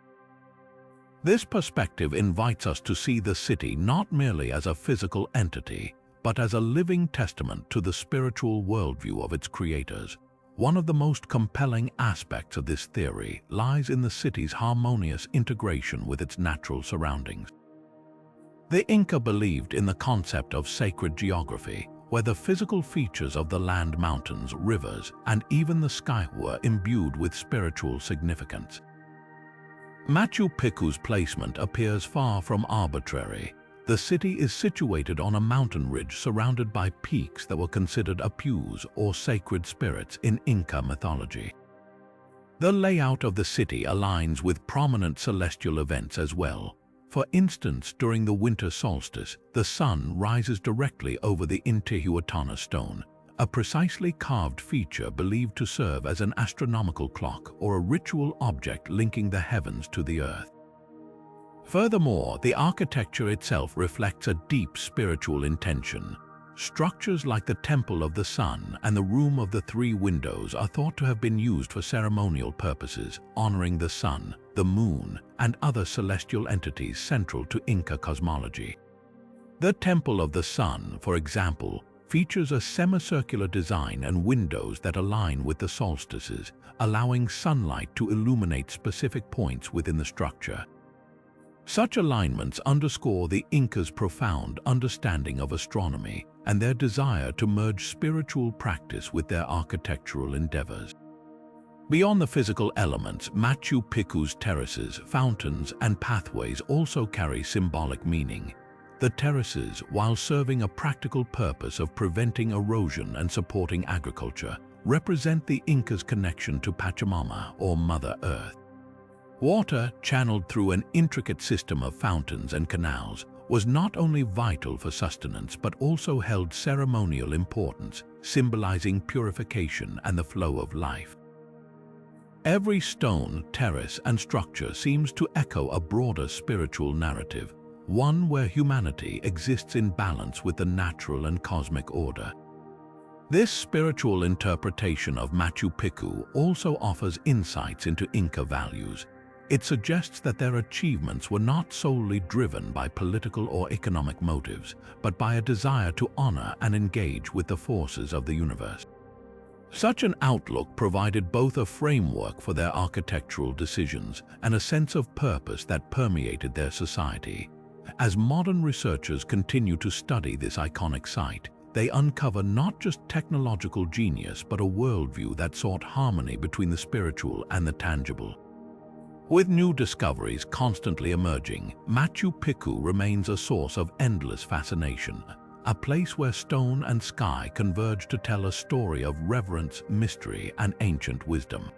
This perspective invites us to see the city not merely as a physical entity, but as a living testament to the spiritual worldview of its creators. One of the most compelling aspects of this theory lies in the city's harmonious integration with its natural surroundings. The Inca believed in the concept of sacred geography, where the physical features of the land, mountains, rivers, and even the sky were imbued with spiritual significance. Machu Picchu's placement appears far from arbitrary. The city is situated on a mountain ridge surrounded by peaks that were considered apus or sacred spirits in Inca mythology. The layout of the city aligns with prominent celestial events as well. For instance, during the winter solstice, the sun rises directly over the Intihuatana stone, a precisely carved feature believed to serve as an astronomical clock or a ritual object linking the heavens to the earth. Furthermore, the architecture itself reflects a deep spiritual intention. Structures like the Temple of the Sun and the Room of the Three Windows are thought to have been used for ceremonial purposes, honoring the sun, the moon, and other celestial entities central to Inca cosmology. The Temple of the Sun, for example, features a semicircular design and windows that align with the solstices, allowing sunlight to illuminate specific points within the structure. Such alignments underscore the Incas' profound understanding of astronomy and their desire to merge spiritual practice with their architectural endeavors. Beyond the physical elements, Machu Picchu's terraces, fountains, and pathways also carry symbolic meaning. The terraces, while serving a practical purpose of preventing erosion and supporting agriculture, represent the Incas' connection to Pachamama, or Mother Earth. Water, channeled through an intricate system of fountains and canals, was not only vital for sustenance but also held ceremonial importance, symbolizing purification and the flow of life. Every stone, terrace, and structure seems to echo a broader spiritual narrative, one where humanity exists in balance with the natural and cosmic order. This spiritual interpretation of Machu Picchu also offers insights into Inca values. It suggests that their achievements were not solely driven by political or economic motives, but by a desire to honor and engage with the forces of the universe. Such an outlook provided both a framework for their architectural decisions and a sense of purpose that permeated their society. As modern researchers continue to study this iconic site, they uncover not just technological genius but a worldview that sought harmony between the spiritual and the tangible. With new discoveries constantly emerging, Machu Picchu remains a source of endless fascination, a place where stone and sky converge to tell a story of reverence, mystery, and ancient wisdom.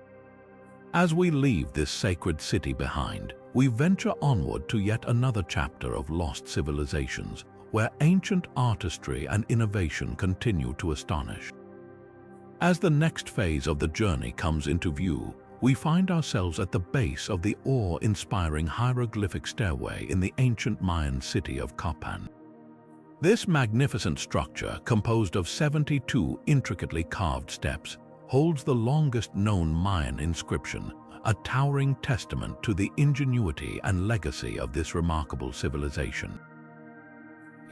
As we leave this sacred city behind, we venture onward to yet another chapter of lost civilizations, where ancient artistry and innovation continue to astonish. As the next phase of the journey comes into view, we find ourselves at the base of the awe-inspiring hieroglyphic stairway in the ancient Mayan city of Copan. This magnificent structure, composed of 72 intricately carved steps, holds the longest known Mayan inscription, a towering testament to the ingenuity and legacy of this remarkable civilization.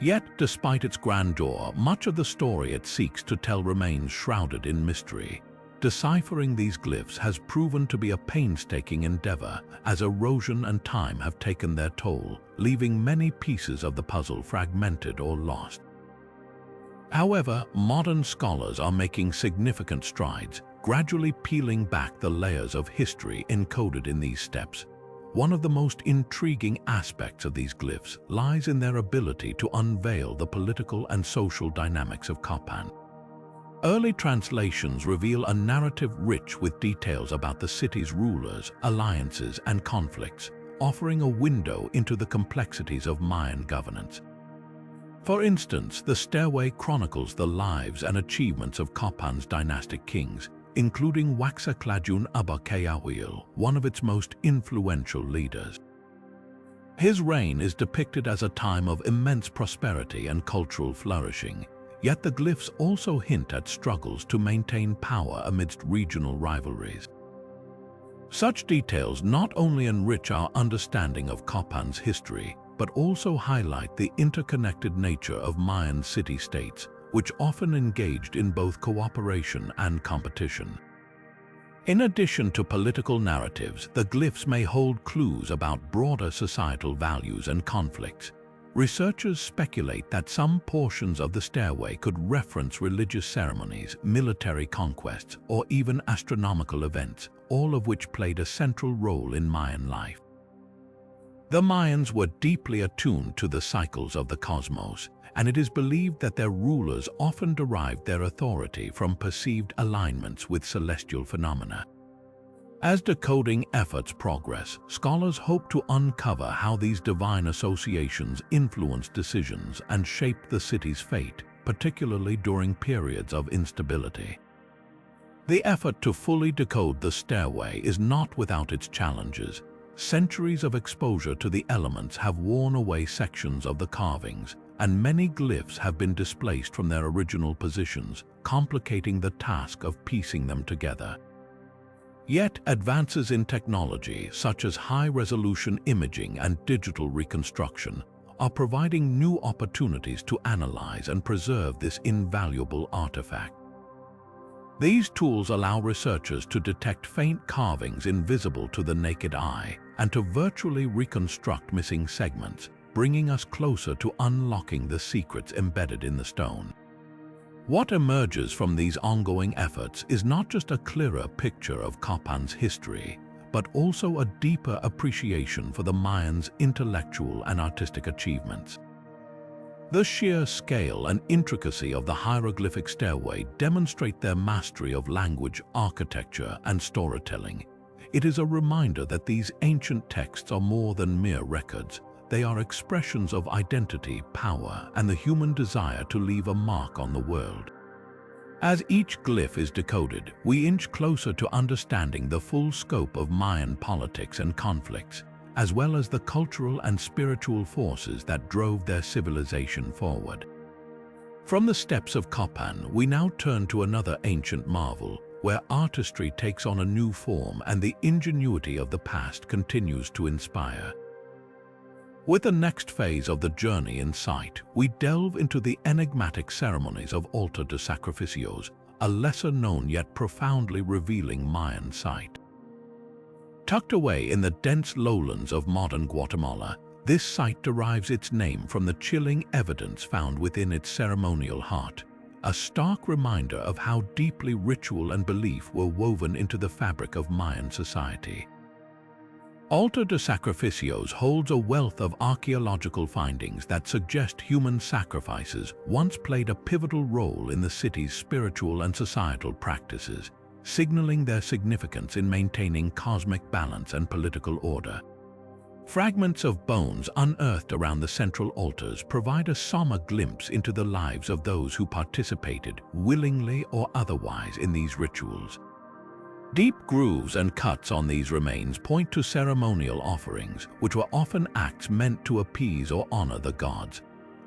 Yet, despite its grandeur, much of the story it seeks to tell remains shrouded in mystery. Deciphering these glyphs has proven to be a painstaking endeavor, as erosion and time have taken their toll, leaving many pieces of the puzzle fragmented or lost. However, modern scholars are making significant strides, gradually peeling back the layers of history encoded in these steps. One of the most intriguing aspects of these glyphs lies in their ability to unveil the political and social dynamics of Copan. Early translations reveal a narrative rich with details about the city's rulers, alliances, and conflicts, offering a window into the complexities of Mayan governance. For instance, the stairway chronicles the lives and achievements of Copan's dynastic kings, including Waxaclajun Abacayahuil, one of its most influential leaders. His reign is depicted as a time of immense prosperity and cultural flourishing, yet the glyphs also hint at struggles to maintain power amidst regional rivalries. Such details not only enrich our understanding of Copan's history, but also highlight the interconnected nature of Mayan city-states, which often engaged in both cooperation and competition. In addition to political narratives, the glyphs may hold clues about broader societal values and conflicts. Researchers speculate that some portions of the stairway could reference religious ceremonies, military conquests, or even astronomical events, all of which played a central role in Mayan life. The Mayans were deeply attuned to the cycles of the cosmos, and it is believed that their rulers often derived their authority from perceived alignments with celestial phenomena. As decoding efforts progress, scholars hope to uncover how these divine associations influence decisions and shape the city's fate, particularly during periods of instability. The effort to fully decode the stairway is not without its challenges. Centuries of exposure to the elements have worn away sections of the carvings, and many glyphs have been displaced from their original positions, complicating the task of piecing them together. Yet, advances in technology, such as high-resolution imaging and digital reconstruction, are providing new opportunities to analyze and preserve this invaluable artifact. These tools allow researchers to detect faint carvings invisible to the naked eye and to virtually reconstruct missing segments, bringing us closer to unlocking the secrets embedded in the stone. What emerges from these ongoing efforts is not just a clearer picture of Copan's history, but also a deeper appreciation for the Mayans' intellectual and artistic achievements. The sheer scale and intricacy of the hieroglyphic stairway demonstrate their mastery of language, architecture, and storytelling. It is a reminder that these ancient texts are more than mere records. They are expressions of identity, power, and the human desire to leave a mark on the world. As each glyph is decoded, we inch closer to understanding the full scope of Mayan politics and conflicts, as well as the cultural and spiritual forces that drove their civilization forward. From the steps of Copan, we now turn to another ancient marvel, where artistry takes on a new form and the ingenuity of the past continues to inspire. With the next phase of the journey in sight, we delve into the enigmatic ceremonies of Altar de Sacrificios, a lesser-known yet profoundly revealing Mayan site. Tucked away in the dense lowlands of modern Guatemala, this site derives its name from the chilling evidence found within its ceremonial heart, a stark reminder of how deeply ritual and belief were woven into the fabric of Mayan society. Altar de Sacrificios holds a wealth of archaeological findings that suggest human sacrifices once played a pivotal role in the city's spiritual and societal practices, signaling their significance in maintaining cosmic balance and political order. Fragments of bones unearthed around the central altars provide a somber glimpse into the lives of those who participated, willingly or otherwise, in these rituals. Deep grooves and cuts on these remains point to ceremonial offerings, which were often acts meant to appease or honor the gods.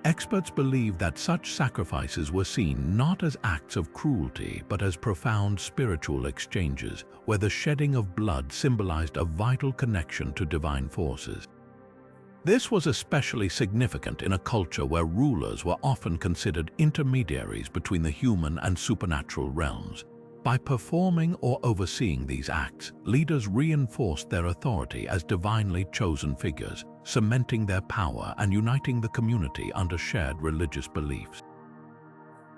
Experts believe that such sacrifices were seen not as acts of cruelty, but as profound spiritual exchanges, where the shedding of blood symbolized a vital connection to divine forces. This was especially significant in a culture where rulers were often considered intermediaries between the human and supernatural realms. By performing or overseeing these acts, leaders reinforced their authority as divinely chosen figures, cementing their power and uniting the community under shared religious beliefs.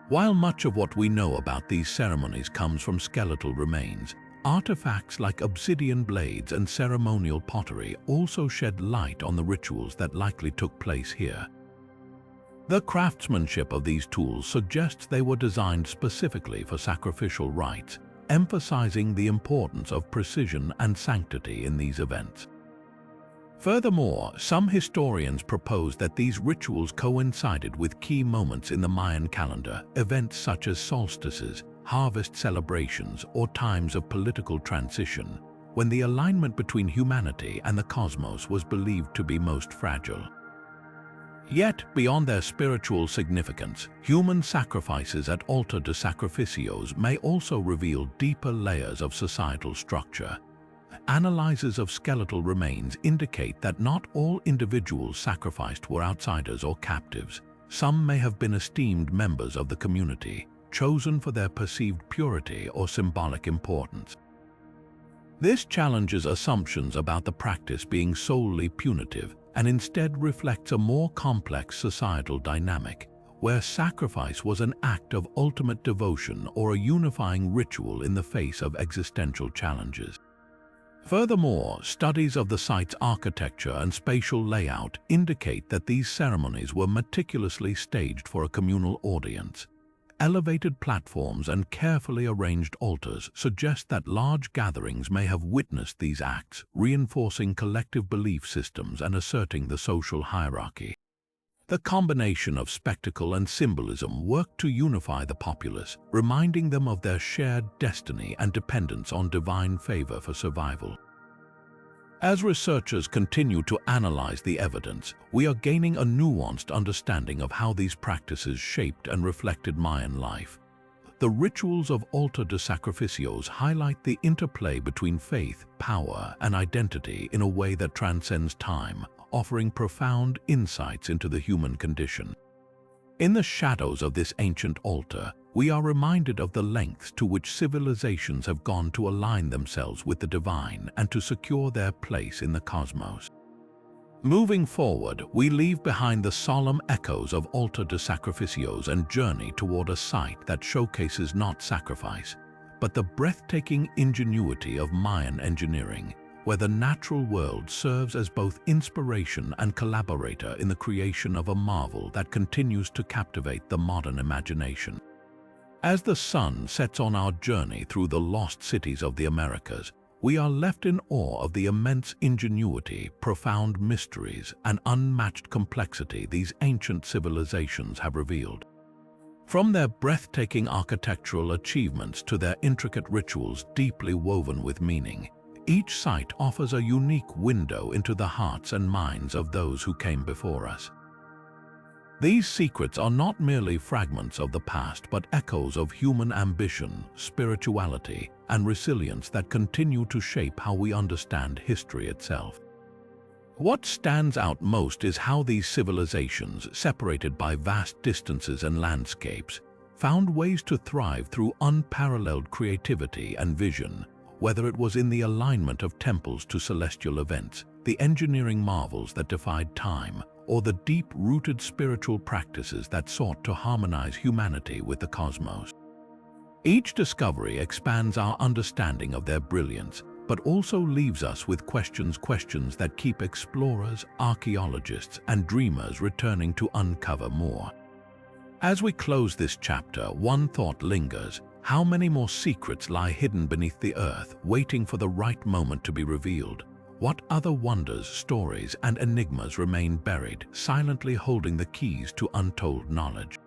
While much of what we know about these ceremonies comes from skeletal remains, artifacts like obsidian blades and ceremonial pottery also shed light on the rituals that likely took place here. The craftsmanship of these tools suggests they were designed specifically for sacrificial rites, emphasizing the importance of precision and sanctity in these events. Furthermore, some historians propose that these rituals coincided with key moments in the Mayan calendar, events such as solstices, harvest celebrations, or times of political transition, when the alignment between humanity and the cosmos was believed to be most fragile. Yet, beyond their spiritual significance, human sacrifices at Altar de Sacrificios may also reveal deeper layers of societal structure. Analyses of skeletal remains indicate that not all individuals sacrificed were outsiders or captives. Some may have been esteemed members of the community, chosen for their perceived purity or symbolic importance. This challenges assumptions about the practice being solely punitive, and instead reflects a more complex societal dynamic, where sacrifice was an act of ultimate devotion or a unifying ritual in the face of existential challenges. Furthermore, studies of the site's architecture and spatial layout indicate that these ceremonies were meticulously staged for a communal audience. Elevated platforms and carefully arranged altars suggest that large gatherings may have witnessed these acts, reinforcing collective belief systems and asserting the social hierarchy. The combination of spectacle and symbolism worked to unify the populace, reminding them of their shared destiny and dependence on divine favor for survival. As researchers continue to analyze the evidence, we are gaining a nuanced understanding of how these practices shaped and reflected Mayan life. The rituals of altar de sacrificios highlight the interplay between faith, power, and identity in a way that transcends time, offering profound insights into the human condition. In the shadows of this ancient altar, we are reminded of the lengths to which civilizations have gone to align themselves with the divine and to secure their place in the cosmos. Moving forward, we leave behind the solemn echoes of altar de sacrificios and journey toward a site that showcases not sacrifice, but the breathtaking ingenuity of Mayan engineering, where the natural world serves as both inspiration and collaborator in the creation of a marvel that continues to captivate the modern imagination. As the sun sets on our journey through the lost cities of the Americas, we are left in awe of the immense ingenuity, profound mysteries, and unmatched complexity these ancient civilizations have revealed. From their breathtaking architectural achievements to their intricate rituals deeply woven with meaning, each site offers a unique window into the hearts and minds of those who came before us. These secrets are not merely fragments of the past, but echoes of human ambition, spirituality, and resilience that continue to shape how we understand history itself. What stands out most is how these civilizations, separated by vast distances and landscapes, found ways to thrive through unparalleled creativity and vision, whether it was in the alignment of temples to celestial events, the engineering marvels that defied time, or the deep-rooted spiritual practices that sought to harmonize humanity with the cosmos. Each discovery expands our understanding of their brilliance, but also leaves us with questions that keep explorers, archaeologists, and dreamers returning to uncover more. As we close this chapter, one thought lingers: how many more secrets lie hidden beneath the earth, waiting for the right moment to be revealed? What other wonders, stories, and enigmas remain buried, silently holding the keys to untold knowledge?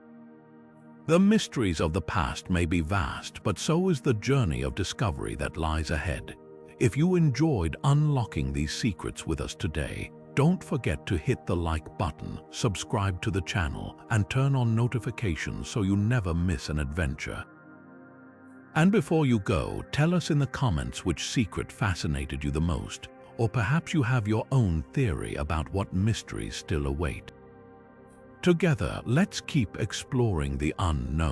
The mysteries of the past may be vast, but so is the journey of discovery that lies ahead. If you enjoyed unlocking these secrets with us today, don't forget to hit the like button, subscribe to the channel, and turn on notifications so you never miss an adventure. And before you go, tell us in the comments which secret fascinated you the most, or perhaps you have your own theory about what mysteries still await. Together, let's keep exploring the unknown.